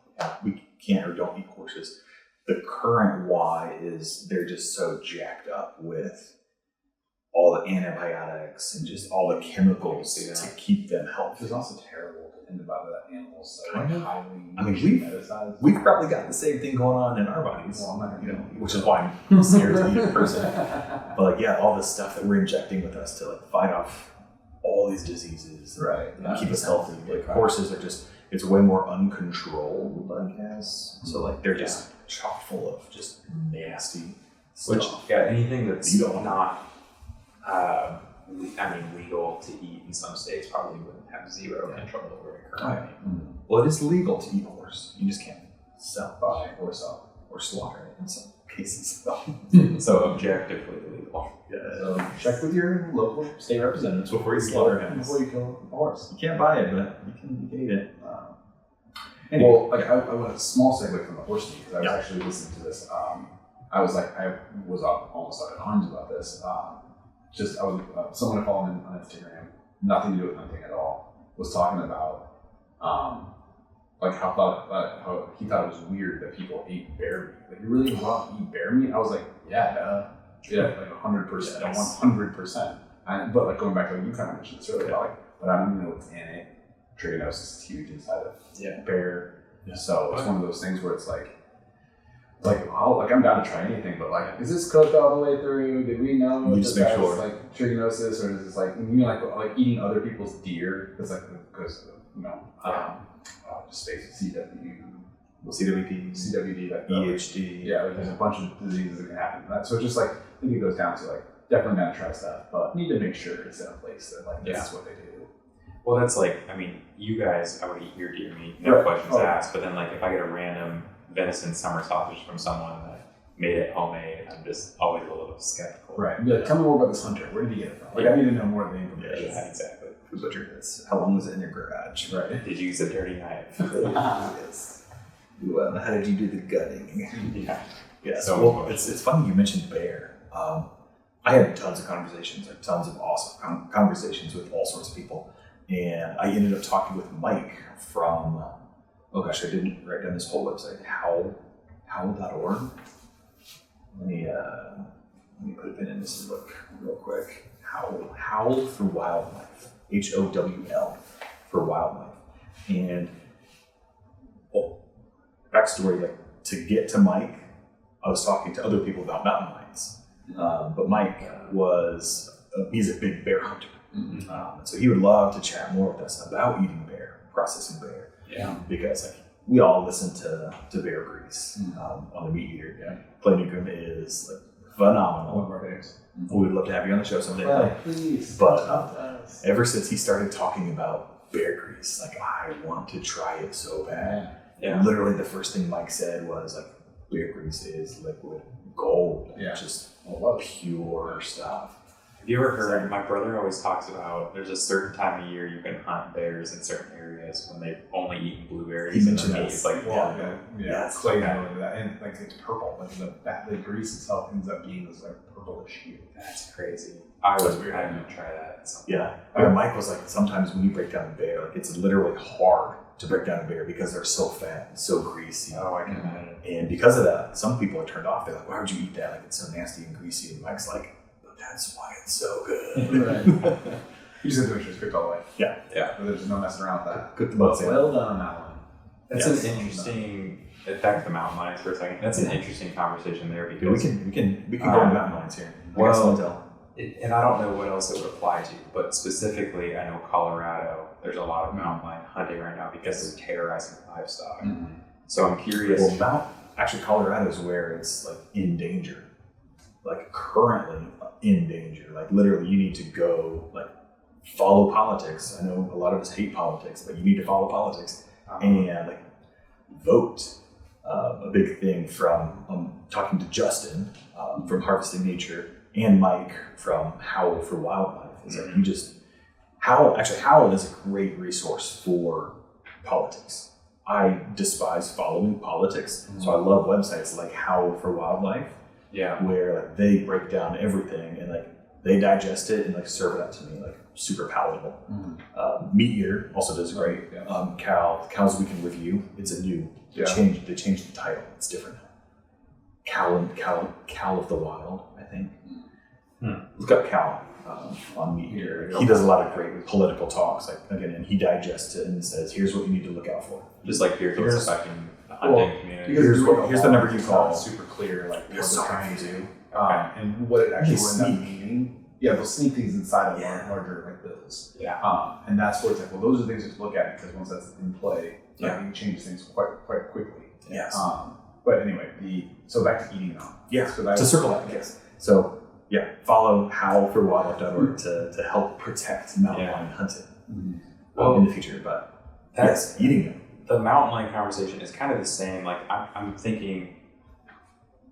we can't or don't eat horses, the current why is they're just so jacked up with all the antibiotics and just all the chemicals to keep them healthy. It's also terrible to think about that animals that are I highly mean, we've probably got the same thing going on in our bodies, well, I'm not which is why I'm scared to eat a person. But like, all this stuff that we're injecting with us to like fight off all these diseases, and keep us healthy. Like horses are just, it's way more uncontrolled, I guess. So like they're just chock full of just nasty stuff. Anything that's not legal to eat in some states probably wouldn't have zero control over it currently. Well, it is legal to eat horse. You just can't sell, buy, or sell, or slaughter it in some cases. So objectively illegal. So check with your local state representatives before you slaughter him. Before you kill a horse. You can't buy it, but you can eat it. Anyway. Well, like I want a small segue from the horse meat because I was actually listening to this. I was almost up in arms about this. Someone I follow on Instagram, nothing to do with hunting at all, was talking about how he thought it was weird that people ate bear meat. Like, you really want to eat bear meat? I was like, like 100%, 100%. But like going back to what you kind of mentioned this earlier, but I don't even know what's in it. Trichinosis is huge inside of bear. Yeah. So it's one of those things where it's like I'm down to try anything, but like, is this cooked all the way through? Did we know you just make sure like trichinosis, or is this like like eating other people's deer? It's like because just CWD, like EHD. There's a bunch of diseases that can happen from that. So it's just like, I think it goes down to like, definitely gotta try stuff, but need to make sure it's in a place that like this is what they do. Well, that's like, I mean, you guys, I would eat your deer meat, no questions asked. But then, like, if I get a random venison summer sausage from someone that made it homemade, I'm just always a little skeptical. Right. Yeah, tell me more about this hunter. Where did you get it from? Like, I need to know more of the information. Yeah, exactly. Who butchered this? How long was it in your garage? Right. Did you use a dirty knife? Yes. Well, how did you do the gutting? Yeah. So well, it's funny you mentioned bear. I had tons of conversations, like tons of awesome conversations with all sorts of people. And I ended up talking with Mike from, I didn't write down this whole website, howl.org. Let me put a pin in this and look real quick. Howl for Wildlife, HOWL for Wildlife. And backstory, like to get to Mike, I was talking to other people about mountain lions. But Mike he's a big bear hunter. So he would love to chat more with us about eating bear, processing bear. Yeah. Because like we all listen to Bear Grease on the Meat Eater. Yeah. Playgrim is like phenomenal. One of our faves. We would love to have you on the show someday. Please. But ever since he started talking about Bear Grease, like I want to try it so bad. Yeah. Literally the first thing Mike said was like, Bear Grease is liquid gold. Just pure stuff. Have you ever heard, my brother always talks about, there's a certain time of year you can hunt bears in certain areas when they've only eaten blueberries. He mentioned that. It's like, clay that, and like it's purple. Like the grease itself ends up being this like purplish hue. That's crazy. I was weird. I'm gonna try that. Mike was like, sometimes when you break down a bear, like it's literally hard to break down a bear because they're so fat and so greasy. Oh, I can imagine. And because of that, some people are turned off. They're like, why would you eat that? Like it's so nasty and greasy. And Mike's like, that's why it's so good. Right. You just have to make sure it's cooked all the way. Yeah. There's no messing around with that. Cooked the both. Well done on that one. That's an interesting. Back to the mountain lions for a second. That's an interesting conversation there because we can go on mountain lions here. And I don't know what else it would apply to, but specifically, I know Colorado, there's a lot of mountain lion hunting right now because they're terrorizing livestock. Mm-hmm. So I'm curious. Well, actually, Colorado is where it's like in danger, like currently in danger. Like literally, you need to go like follow politics. I know a lot of us hate politics, but you need to follow politics and like vote. A big thing from talking to Justin from Harvesting Nature and Mike from Howl for Wildlife is that you just Howl is a great resource for politics. I despise following politics, so I love websites like Howl for Wildlife, where like they break down everything and like they digest it and like serve it up to me like super palatable. Meat Eater also does great. Cows We Can Review. It's a new. They changed the title. It's different now. Caul of the Wild, I think. Look up Cal on Meat Eater. He does a lot of great political talks. Like again, and he digests it and says, "Here's what you need to look out for." Just like here's affecting the hunting community. Here's the number you call. It's super clear, like what they're so trying to do, Okay. and what it actually will end up meaning. Yeah, they'll sneak things inside of larger like bills. And that's where it's like, well, those are things to look at because once that's in play, you can change things quite quickly. Yes. But anyway, so back to eating now. Yes. To circle that. Yes. So follow howlforwildlife.org to help protect mountain lion hunting in the future. But that's eating them. The mountain lion conversation is kind of the same. Like I'm thinking,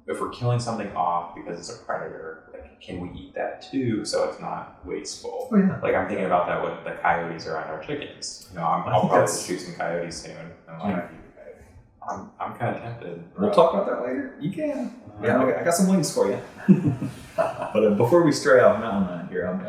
if we're killing something off because it's a predator, like can we eat that too so it's not wasteful? Oh, yeah. Like I'm thinking about that with the coyotes around our chickens. You know, I'll probably shoot some coyotes soon. And like, I'm kind of tempted. We'll talk about that later. You can. I got some wings for you. But before we stray off mountain lion here, I've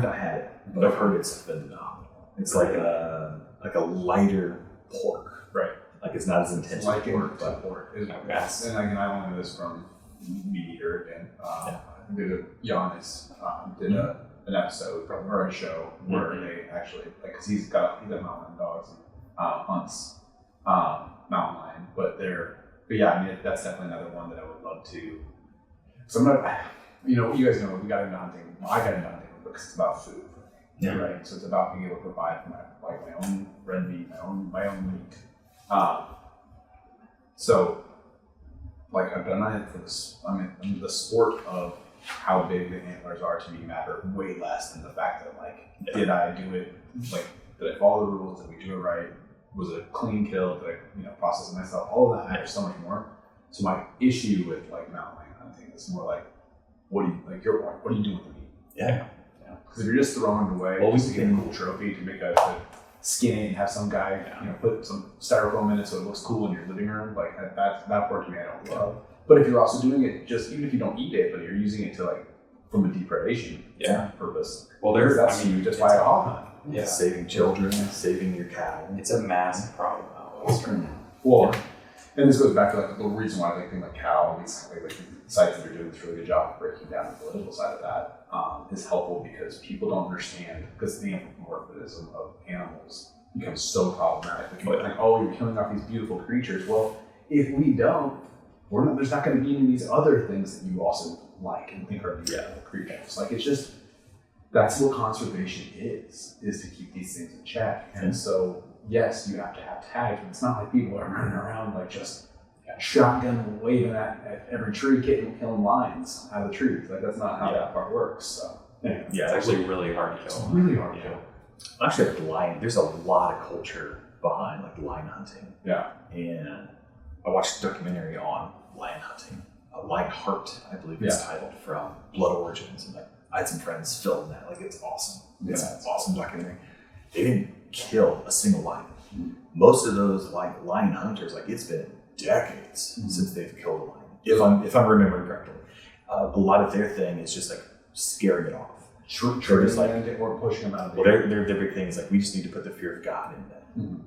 not had it, but I've heard it's phenomenal. It's like a lighter pork, right? Like it's not as intense as pork, but pork. And I only know this from Meat Eater again. I think Giannis did an episode or a show where they actually because he's got mountain lion dogs and hunts mountain lion, but I mean that's definitely another one that I would love to. So I'm not, you guys know we got into hunting. Well, I got into hunting because it's about food, right? So it's about being able to provide for my own red meat, my own meat. So like I've done it for this. I mean, the sport of how big the antlers are to me matter way less than the fact that like did I do it? Like did I follow the rules? Did we do it right? Was it a clean kill? Did I process it myself? All of that matters so much more. So my issue with like mountain lion hunting is more like, what do you doing with the meat? Because if you're just throwing it away just to get a cool trophy to make to skin it and have some guy put some styrofoam in it so it looks cool in your living room, like that part to me I don't love. But if you're also doing it just even if you don't eat it, but you're using it to like from a depredation purpose, well that's you just buy a hog hunt. Yeah, saving children, saving your cow. It's a massive problem out. Well, and this goes back to like the reason why I think like caul, these like sites that are doing this really good job of breaking down the political side of that is helpful because people don't understand because the anthropomorphism of animals becomes so problematic. Like, like, oh, you're killing off these beautiful creatures. Well, if we don't, there's not going to be any of these other things that you also like and think are beautiful creatures. Like it's just. That's what conservation is to keep these things in check. And so, yes, you have to have tags, but it's not like people are running around like just shotgun waving at every tree, killing lions out of the trees. Like that's not how that part works. So, anyway. It's actually really hard to kill. It's really hard to kill. Actually, like lion, there's a lot of culture behind like lion hunting. Yeah. And I watched a documentary on lion hunting. Lion Heart, I believe it's titled, from Blood Origins, and like. I had some friends film that. Like, it's awesome. It's an awesome documentary. They didn't kill a single lion. Most of those like lion hunters, like it's been decades since they've killed a lion. If I'm remembering correctly, a lot of their thing is just like scaring it off. Just like or pushing them out of the their big thing is like we just need to put the fear of God in them,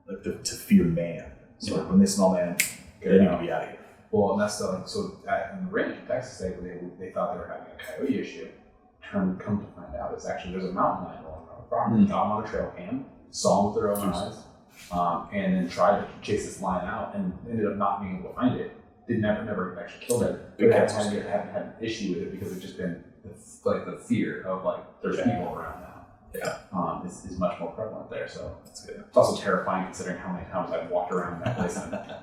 like to fear man. So like, when they smell man, they need to be out of here. Well, and that's the in the range in Texas, they thought they were having a coyote issue. Come to find out, it's actually there's a mountain lion rolling around the property. Got them on a trail cam, saw them with their own eyes, and then tried to chase this lion out, and ended up not being able to find it. never actually killed it. Big But I cats haven't had an issue with it because it's just been the fear of there's people around now. Yeah. Is much more prevalent there. So That's good. it's also terrifying considering how many times I've walked around that place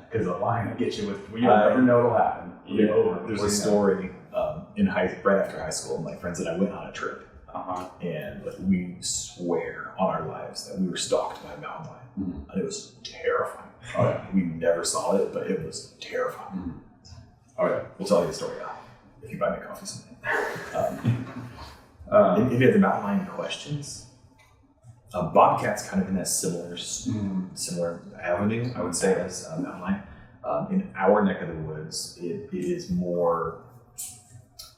because the lion will get you with you never know what'll happen. There's a story right after high school. My friends and I went on a trip. And we swear on our lives that we were stalked by a mountain lion, and it was terrifying. Oh yeah, we never saw it, but it was terrifying. Oh yeah, we'll tell you the story if you buy me coffee someday. Any other mountain lion questions? Bobcat's kind of in that similar avenue, I would say, as mountain lion. In our neck of the woods, it is more.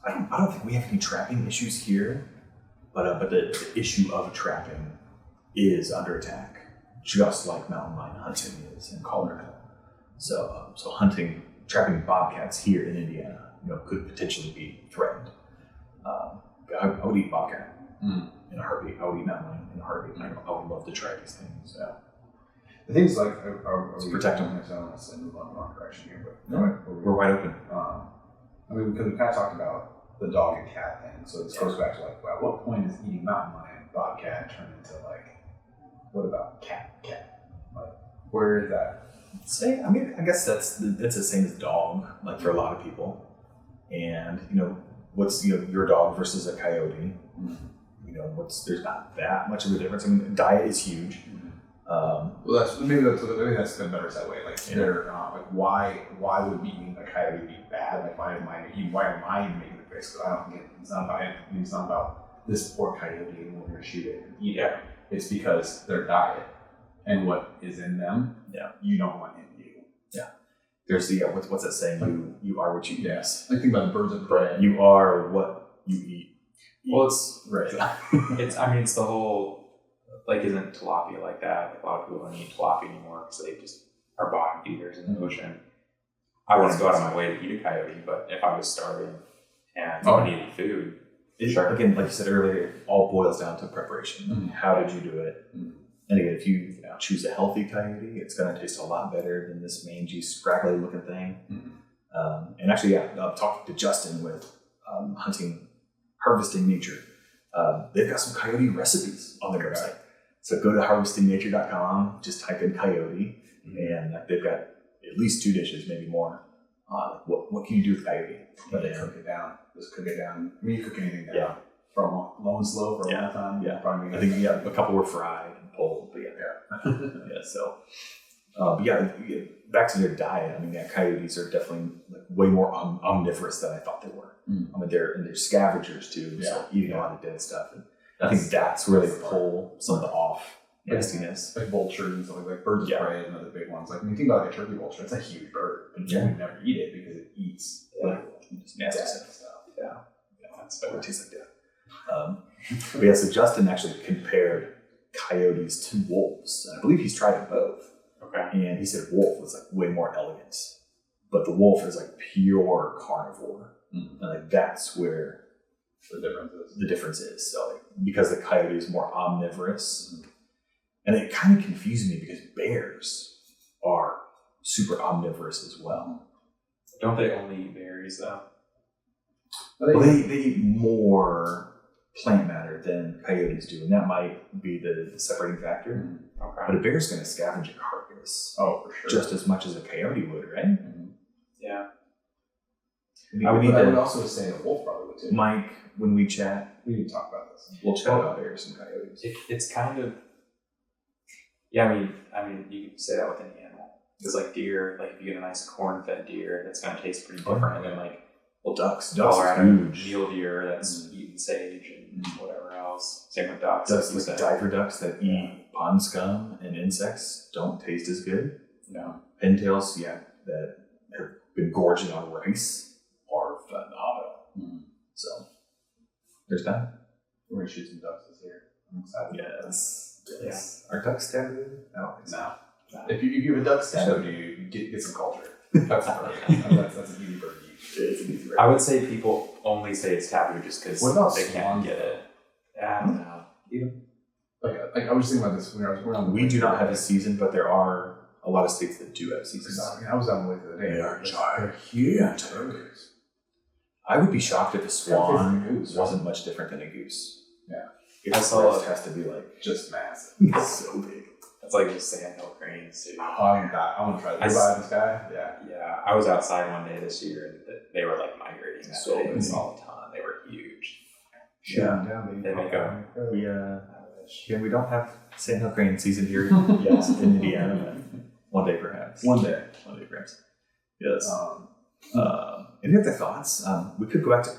I don't think we have any trapping issues here. But the issue of trapping is under attack, just like mountain lion hunting is in Colorado. So trapping bobcats here in Indiana, could potentially be threatened. I would eat bobcat in a heartbeat. I would eat mountain lion in a heartbeat. I would love to try these things. So. The things are protect them. I don't want to move on the wrong direction here, but we're wide open. Because we kind of talked about the dog and cat thing. So this goes back to at what point is eating mountain lion, bobcat turn into what about cat? Where is that? I guess that's the same as dog, for a lot of people. And what's your dog versus a coyote? There's not that much of a difference. Diet is huge. Maybe that's a better segue. Why would eating a coyote be bad? Why am I eating making the face? Because I don't get it's not about anything. It's not about this poor coyote and we're going to shoot it and eat it. It's because their diet and what is in them. Yeah, you don't want in you. Yeah, there's what's that saying? You are what you eat. Yes, think about the birds of prey. You are what you eat. Well, it's right. It's the whole. Isn't tilapia like that? A lot of people don't eat tilapia anymore because they just are bottom feeders in the ocean. I wouldn't go out of my way to eat a coyote, but if I was starving and needed food, again, like you said earlier, it all boils down to preparation. How did you do it? And again, if you choose a healthy coyote, it's going to taste a lot better than this mangy, scraggly looking thing. And actually, talking to Justin with Harvesting Nature, they've got some coyote recipes on their website. So go to harvestingnature.com, just type in coyote, and they've got at least 2 dishes, maybe more. What can you do with coyote? But they cook it down. Just cook it down. You cook anything down. Yeah. From low and slow for a long time. Yeah. I think a couple were fried and pulled, but So, back to their diet. Coyotes are definitely way more omnivorous than I thought they were. They're scavengers too, so eating a lot of dead stuff. And I think that's where they pull some of the nastiness. Vultures and stuff like birds of prey is another big one. When you think about a turkey vulture, it's a huge bird, but you would never eat it because it eats nasty stuff. That's what it tastes like death. So Justin actually compared coyotes to wolves, and I believe he's tried them both. Okay. And he said wolf was way more elegant, but the wolf is pure carnivore, and that's where the difference is. So because the coyote is more omnivorous, and it kind of confused me because bears are super omnivorous as well. Don't they only eat berries though? Well, they eat more plant matter than coyotes do, and that might be the separating factor. Okay. But a bear's going to scavenge a carcass. Oh, for sure. Just as much as a coyote would, right? Yeah. I would also say a wolf probably would too. Mike, when we chat, we need to talk about this. We'll chat about bears and coyotes. It's kind of, you can say that with any animal. Because deer, if you get a nice corn-fed deer, that's going to taste pretty different. And then ducks Colorado is huge. Mule deer that's eating sage and whatever else. Same with ducks. Ducks, diver ducks that eat pond scum and insects don't taste as good. No. Pintails, that have been gorging on rice are phenomenal. So there's that. We're gonna shoot some ducks this year. I'm excited. Yes. Are ducks taboo? I don't think so. No. If you have a duck taboo, you get some culture. That's a bird. That's an easy bird to eat. It's an easy bird. I would say people only say it's taboo just because they can't get it. I don't know. I was just thinking about this when I was on. We do not have a season, but there are a lot of states that do have seasons. I was on the way the other day. They are gigantic. I would be shocked if a swan goose, wasn't much different than a goose. Yeah. Its breast has to be like just massive. so big. It's like the sandhill cranes too. Oh, I want to try to buy this guy. Yeah. I was outside one day this year and they were like migrating. So They many. saw a ton. They were huge. They make a. We don't have sandhill crane season here yet in Indiana. One day perhaps. One day perhaps. Yes. Any other thoughts? We could go back to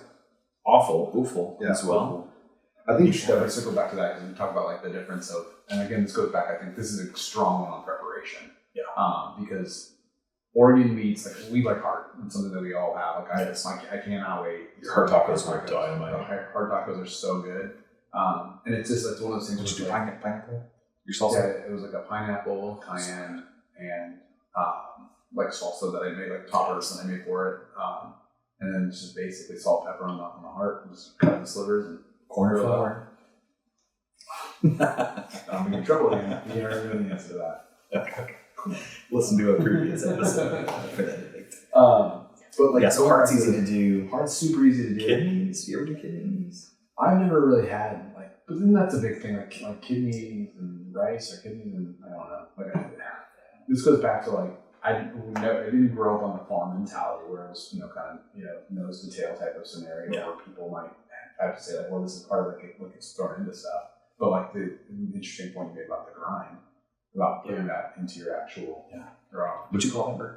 Offal as well. I think we should definitely circle back to that because we talk about like the difference of, and again, this goes back. I think this is a strong one on preparation. Yeah. Because Oregon meats, like we like heart. It's something that we all have. Like I cannot wait. Your heart tacos are dynamite. Heart tacos are so good. And it's just it's one of those things. Did you do pineapple? Your salsa? Yeah, it was like a pineapple, cayenne, and like salsa that I made, like toppers that I made for it. And then just basically salt, pepper on the heart, and just cut the slivers and Corn flour. I'm in trouble again. You never know the answer to that. Listen to a previous episode for that. But like, so heart's easy to do. Heart's super easy to do. Kidneys? You ever do kidneys? I've never really had but then that's a big thing, like kidneys and rice or kidneys and I don't know. This goes back to like I didn't grow up on the farm mentality where it was kind of nose to tail type of scenario where people might have to say like, well, this is part of like it's thrown into stuff. But like the interesting point you made about the grind, about putting that into your actual raw. What'd you call it?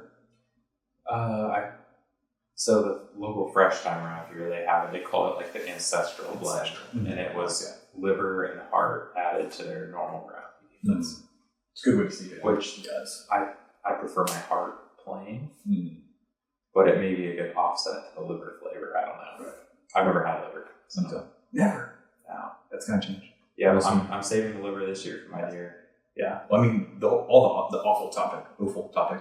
So the local fresh time around here, they call it like the ancestral blend, and it was liver and heart added to their normal ground. It's a good way to see it. Which does I prefer my heart plain, but it may be a good offset to the liver flavor. I don't know. Right. I've never had liver. So. Never. No. That's gonna change. Yeah, I'm saving the liver this year for my deer. Yeah. Well, I mean, the awful topic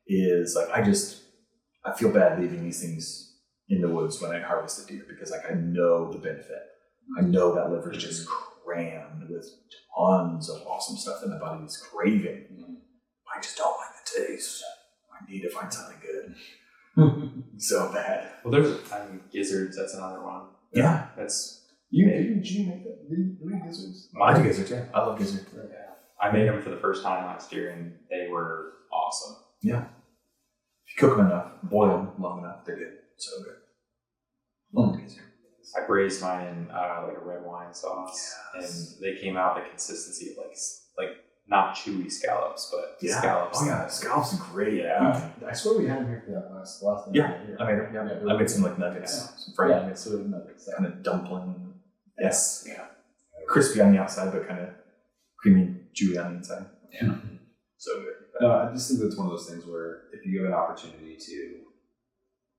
is like I feel bad leaving these things in the woods when I harvest a deer because like I know the benefit. I know that liver is just crammed with tons of awesome stuff that my body is craving. I just don't like the taste. I need to find something good. So bad. Well, there's gizzards. That's another one. Yeah. That's did you make that? Did you make gizzards? I do gizzards. Yeah, I love gizzards. Yeah. I made them for the first time last year, and they were awesome. Yeah. If you cook them enough, boil them long enough, they're good. So good. Love gizzards. I braised mine in like a red wine sauce, and they came out the consistency of like not chewy scallops, but scallops. Oh yeah, scallops are great. Yeah. I swear we had them here for that last time. Yeah, I made some like nuggets, some fried nuggets, sort of nuggets, kind of dumpling. Yes. Yeah. Crispy on the outside, but kind of creamy, chewy on the inside. Yeah. So good. No, I just think that's one of those things where if you have an opportunity to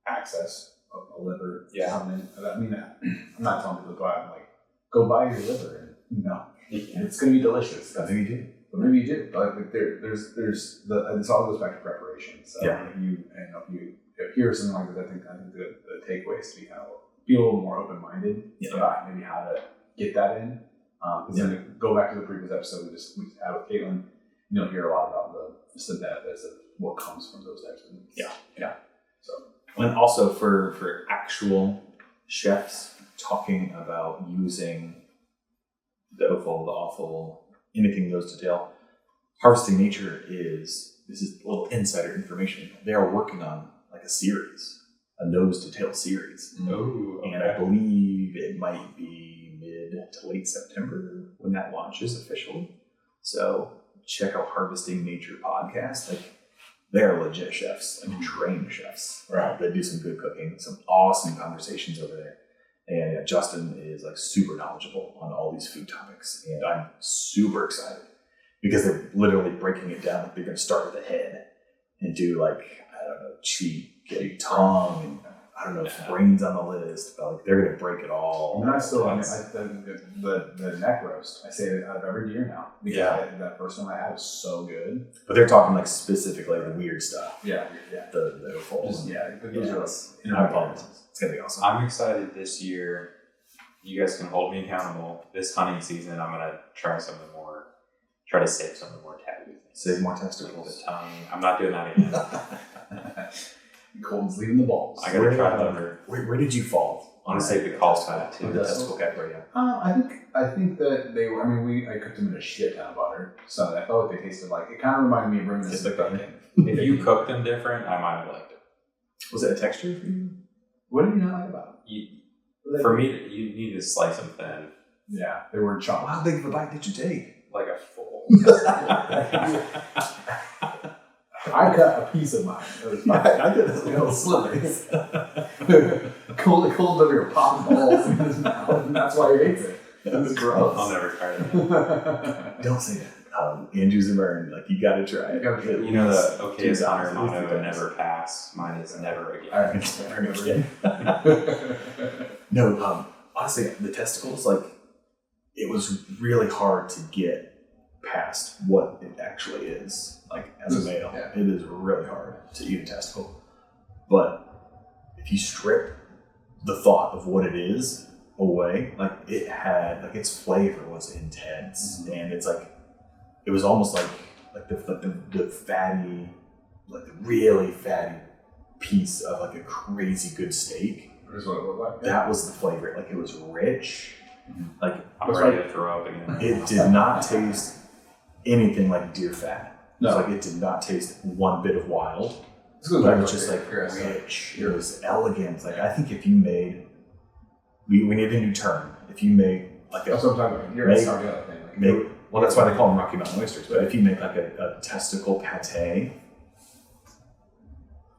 access a liver, something. I mean, I'm not telling people to go out and go buy your liver, and it's going to be delicious. Maybe you do. But maybe you do. But there's this all goes back to preparation. So if you hear something like this, I think the takeaway is to be kind of be a little more open minded about maybe how to get that in. Because then go back to the previous episode we had with Caitlin. You'll hear a lot about the benefits of what comes from those types of things. Yeah. So, and also for actual chefs talking about using the offal, anything goes to tail. Harvesting Nature this is a little insider information. They are working on like a series, a nose to tail series. Oh, okay. And I believe it might be mid to late September when that launches officially. So check out Harvesting Nature podcast. They're legit chefs, trained chefs. Right. They do some good cooking, some awesome conversations over there. And Justin is super knowledgeable on all these food topics. And I'm super excited because they're literally breaking it down. They're going to start with the head and do cheek, get tongue, and I don't know if brains on the list, but they're going to break it all. And the neck roast, I say it out of every deer now. Because that first one I had was so good. But they're talking specifically the weird stuff. Yeah. The Offal. I'm pumped. It's going to be awesome. I'm excited this year. You guys can hold me accountable. This hunting season, I'm going to try to save some of the more taboo taboo things. Save more The testicles. tongue. I'm not doing that again. Colton's leaving the balls. I gotta try liver. Where did you fall? I want to save the caul fat too. The testicle category, yeah. I think that they were. I mean, I cooked them in a shit ton of butter, so I felt like they tasted like. It kind of reminded me of reminiscent of bacon. If you cooked them different, I might have liked it. Was it a texture for you? What did you not like about them? For me, you need to slice them thin, Yeah, they were chunks. How big of a bite did you take? like a full. I cut a piece of mine. It was fine. I did this Little slivers. Cold over your pop balls in his mouth, and that's why he hates it. It was gross. I'll never try that. Don't say that. Andrew's a burn. Like, you gotta try it. You know the Okayest Cook times, motto, 2 times. never pass. Mine is never again. All right. No, honestly, the testicles, like, it was really hard to get past what it actually is. Like, as a male, yeah. it is really hard to eat a testicle. But if you strip the thought of what it is away, like, it had, like, its flavor was intense, and it's like, it was almost like the fatty, like the really fatty piece of like a crazy good steak. That's what it looked like. That was the flavor. Like, it was rich. Like, I'm ready to throw up again. it did not taste anything like deer fat. No. Like, it did not taste one bit of wild. It's good. But it was just like rich. It was elegant. Like, I think if you made, we need a new term. If you made like That's what I'm talking about. You're a Sargella thing. Like, well, that's why they call them Rocky Mountain oysters. But if you make like a testicle pate,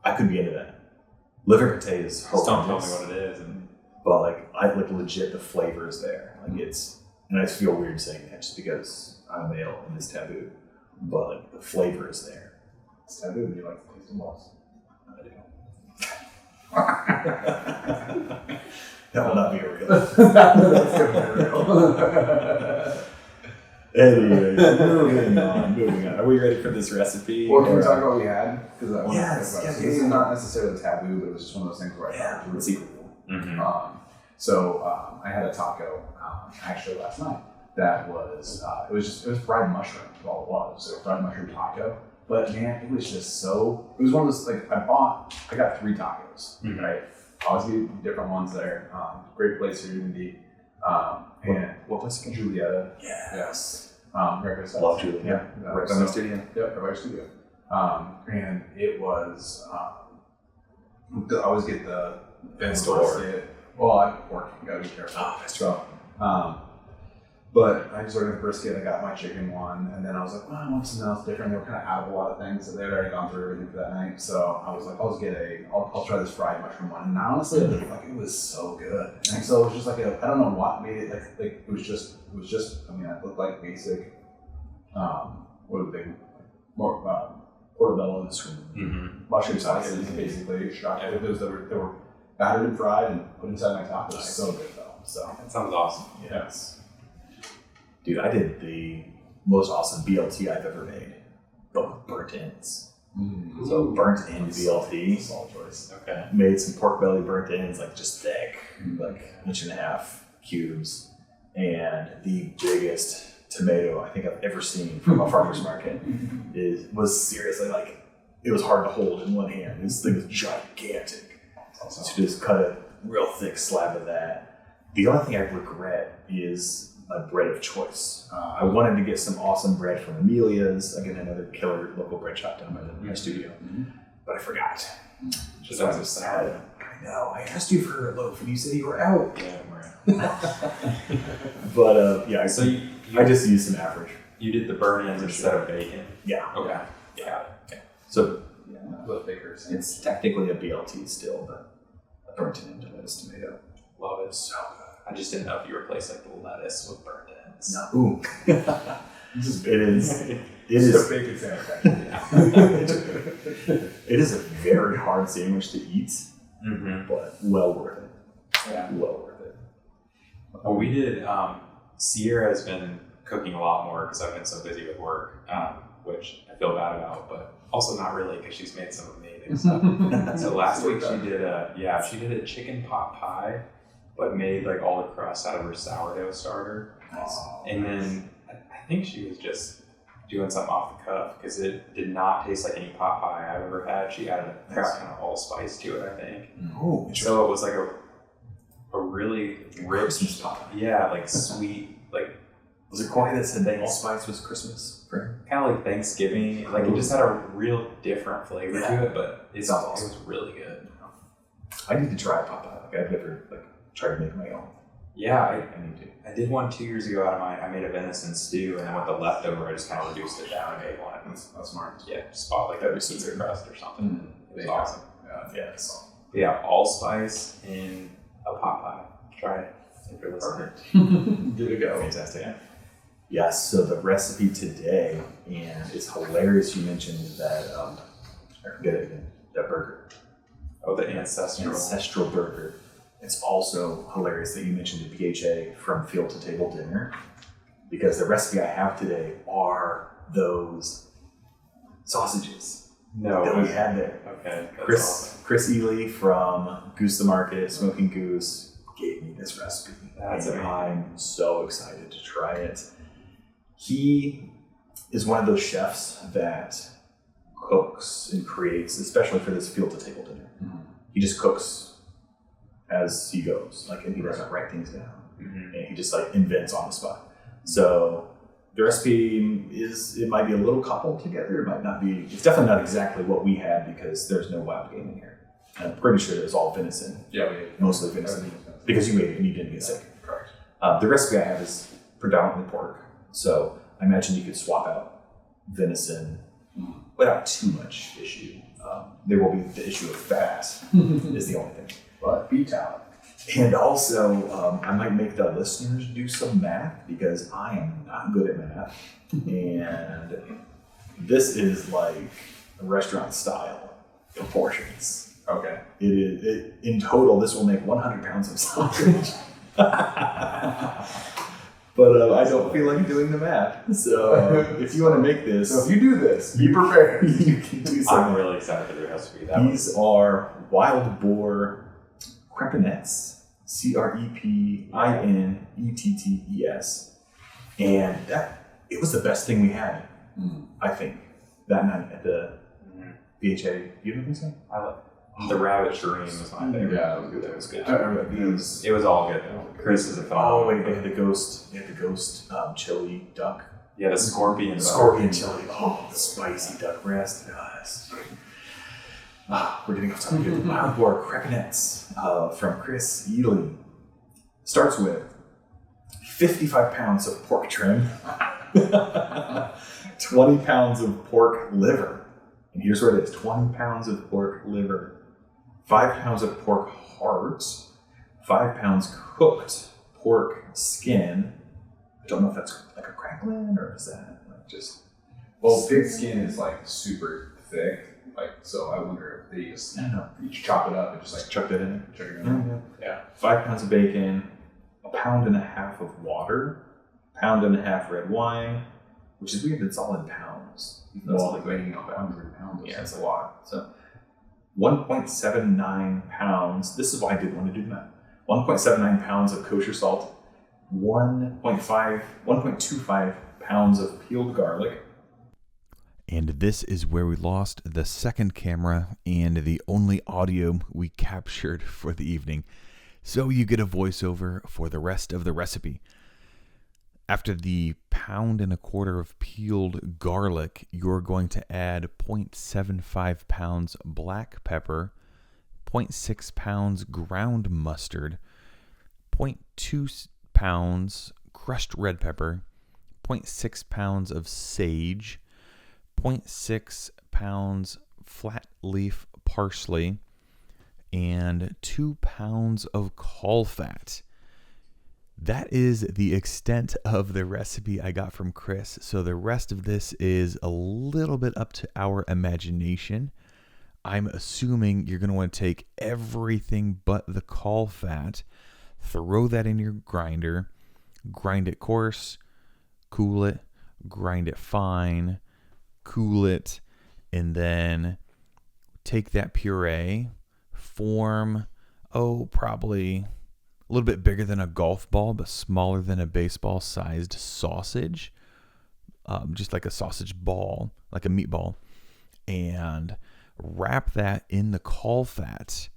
I could be into that. Liver pate is Just don't tell me horrendous. what it is. And But like, I like legit the flavor is there. Like, it's, and I just feel weird saying that just because I'm a male and it's taboo. But like, the flavor is there. It's taboo. You like to taste the balls. I do. That will not be a real. That's gonna be real. Anyways, moving on. Are we ready for this recipe? Well, can we talk about what we had? Because I want Yes, to talk about yes, this. This is not necessarily taboo, but it was just one of those things where I thought it was really cool. mm-hmm. I had a taco actually last night that was it was fried mushroom is all it was. So fried mushroom taco. But man, it was just so. It was one of those like I got 3 tacos, right? Always get different ones there. Great place here in Indy. And what place again? Julietta. Yes. Breakfast. Love Julietta. Yeah. Right by my studio. Yep, right by our studio. And it was. I always get the brisket. Well, I have pork. You gotta be careful. Oh, that's so. But I just ordered the brisket. I got my chicken one, and then I was like, well, I want something else different. They were kind of out of a lot of things, so they had already gone through everything for that night. So I was like, I'll try this fried mushroom one. And honestly, it was so good. And so it was just like I don't know what made it like it was just. I mean, it looked like basic. What are they? More portobello's mushroom slices, basically. Shocked those that were battered and fried and put inside my taco. Nice. So good though. So That sounds awesome. Yes. Dude, I did the most awesome BLT I've ever made, but with burnt ends. So burnt end BLT. Solid choice. Okay. Made some pork belly burnt ends, like just thick, like 1.5 inch cubes, and the biggest tomato I think I've ever seen from a farmer's market was seriously like, it was hard to hold in one hand. This thing was gigantic. So just cut a real thick slab of that. The only thing I regret is my bread of choice. I wanted to get some awesome bread from Amelia's, again, another killer local bread shop down by my studio, but I forgot. Just sounds so sad. I know. I asked you for a loaf and you said you were out. Yeah, we're But yeah, So I just used some average. you did the burn ends instead of bacon. Yeah. Okay. Yeah. Okay. So The thicker. it's technically a BLT still, but a burnt end lettuce tomato. Love it. So good. I just didn't know if you replaced like the lettuce with burnt ends. No. Ooh. It is. It's a bacon sandwich. It is a very hard sandwich to eat, but well worth it. Yeah. Well worth it. Well, we did. Sierra has been cooking a lot more because I've been so busy with work, which I feel bad about, but also not really because she's made some amazing stuff. So last week she did a chicken pot pie, but made like all the crust out of her sourdough starter. Oh, And then I think she doing something off the cuff because it did not taste like any pot pie I've ever had. She added a crap kind of allspice to it, I think. Oh, so it was like a really rich Christmas pot pie. Yeah, like sweet, like. Was it corny that said allspice was Christmas? Kind of like Thanksgiving. Like it just had a real different flavor to it, but it was really good. I need to try pot pie. Like I've never tried to make my own. Yeah, I need to. I did one 2 years ago out of mine. I made a venison stew, and then with the leftover, I just kind of reduced it down and made one. That's smart. Yeah, just bought like a pizza crust or something. It was awesome. Yeah, allspice in a pot pie. Try it if you're listening. Give it a go. Fantastic. Yes, so the recipe today, and it's hilarious you mentioned that, I forget it again, that burger. Oh, the ancestral burger. It's also hilarious that you mentioned the PHA from Field to Table Dinner, because the recipe I have today are those sausages that we had there. Okay, Chris Eley from Goose the Market, Smoking Goose, gave me this recipe. That's amazing. I'm so excited to try it. He is one of those chefs that cooks and creates, especially for this Field to Table Dinner. Mm-hmm. He just cooks as he goes, and he doesn't write things down, and he just invents on the spot. So the recipe it might be a little coupled together. It might not be. It's definitely not exactly what we had because there's no wild game in here. I'm pretty sure it was all venison. Yeah, we ate mostly venison because you ate it and you didn't get sick. Correct. The recipe I have is predominantly pork. So I imagine you could swap out venison without too much issue. There will be the issue of fat is the only thing. But be talented. And also, I might make the listeners do some math because I am not good at math. And this is like a restaurant style proportions. Okay. In total, this will make 100 pounds of sausage. But I don't feel like doing the math. So if you want to make this... So if you do this, be prepared. You can do something. I'm really excited for the recipe. These are wild boar Crepinettes. Crepinettes. And it was the best thing we had, I think, that night at the BHA. You don't think so? I love the rabbit shireen was my favorite. Yeah, it was good. It was all good though. Chris is a phenomenal. Oh wait, they had the ghost chili duck. Yeah, the scorpion chili. Oh, the spicy duck breast. We're getting off topic here. Wild boar Crepinettes from Chris Eley. Starts with 55 pounds of pork trim, 20 pounds of pork liver. And here's what it is: 20 pounds of pork liver, 5 pounds of pork heart, 5 pounds cooked pork skin. I don't know if that's like a crackling or is that just... Well, pig skin is super thick. So I wonder if they just you chop it up and just chuck that in. Chuck it in. Yeah. 5 pounds of bacon, 1.5 pounds of water, 1.5 pounds red wine, which is weird. It's all in pounds. That's weighing 100 pounds. Yeah, it's a lot. So 1.79 pounds. This is why I didn't want to do the math. 1.79 pounds of kosher salt, 1.25 pounds of peeled garlic. And this is where we lost the second camera and the only audio we captured for the evening. So you get a voiceover for the rest of the recipe. After the 1.25 pounds of peeled garlic, you're going to add 0.75 pounds black pepper, 0.6 pounds ground mustard, 0.2 pounds crushed red pepper, 0.6 pounds of sage, 0.6 pounds flat leaf parsley, and 2 pounds of caul fat. That is the extent of the recipe I got from Chris. So the rest of this is a little bit up to our imagination. I'm assuming you're going to want to take everything but the caul fat, throw that in your grinder, grind it coarse, cool it, grind it fine, cool it, and then take that puree, form, probably a little bit bigger than a golf ball, but smaller than a baseball sized sausage. just like a sausage ball, like a meatball, and wrap that in the caul fat.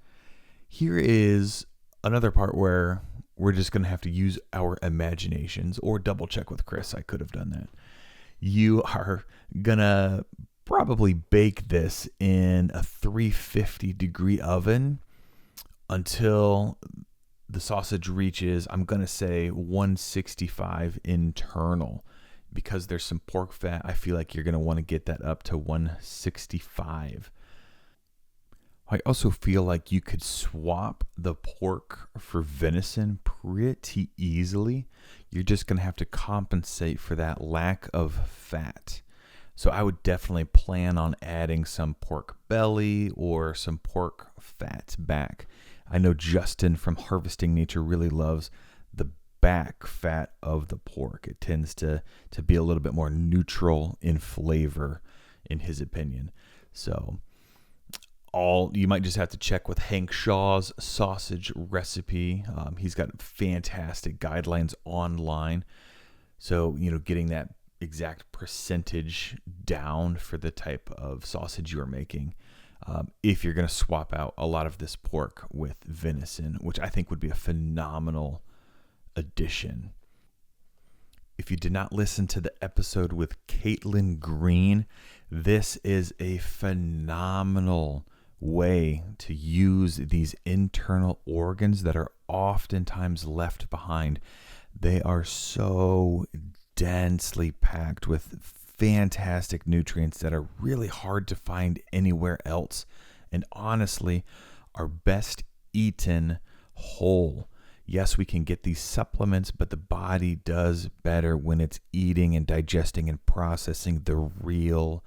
Here is another part where we're just going to have to use our imaginations, or double check with Chris. I could have done that. You are going to probably bake this in a 350 degree oven until the sausage reaches, I'm going to say 165 internal. Because there's some pork fat, I feel like you're going to want to get that up to 165. I also feel like you could swap the pork for venison pretty easily. You're just going to have to compensate for that lack of fat. So I would definitely plan on adding some pork belly or some pork fat back. I know Justin from Harvesting Nature really loves the back fat of the pork. It tends to be a little bit more neutral in flavor, in his opinion. So you might just have to check with Hank Shaw's sausage recipe. He's got fantastic guidelines online. So, getting that exact percentage down for the type of sausage you're making. If you're going to swap out a lot of this pork with venison, which I think would be a phenomenal addition. If you did not listen to the episode with Caitlin Green, this is a phenomenal way to use these internal organs that are oftentimes left behind. They are so densely packed with fantastic nutrients that are really hard to find anywhere else, and honestly are best eaten whole. Yes, we can get these supplements, but the body does better when it's eating and digesting and processing the real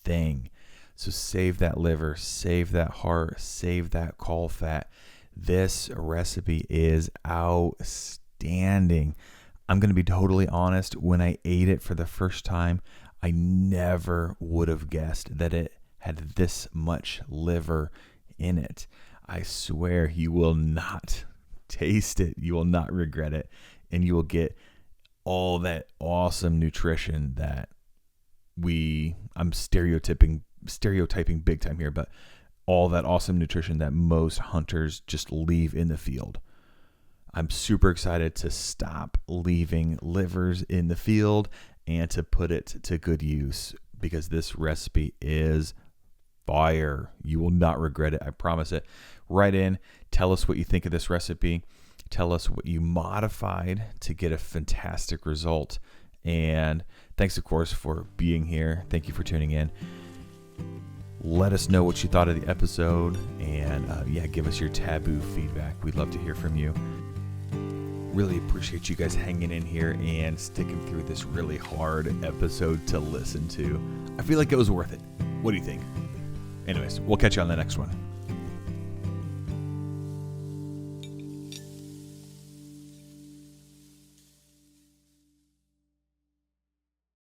thing. So save that liver, save that heart, save that caul fat. This recipe is outstanding. I'm going to be totally honest. When I ate it for the first time, I never would have guessed that it had this much liver in it. I swear you will not taste it. You will not regret it. And you will get all that awesome nutrition that I'm stereotyping big time here, but all that awesome nutrition that most hunters just leave in the field. I'm super excited to stop leaving livers in the field and to put it to good use, because this recipe is fire. You will not regret it. I promise it. Write in. Tell us what you think of this recipe. Tell us what you modified to get a fantastic result. And thanks, of course, for being here. Thank you for tuning in. Let us know what you thought of the episode. And give us your taboo feedback. We'd love to hear from you. Really appreciate you guys hanging in here and sticking through this really hard episode to listen to. I feel like it was worth it. What do you think? Anyways, we'll catch you on the next one.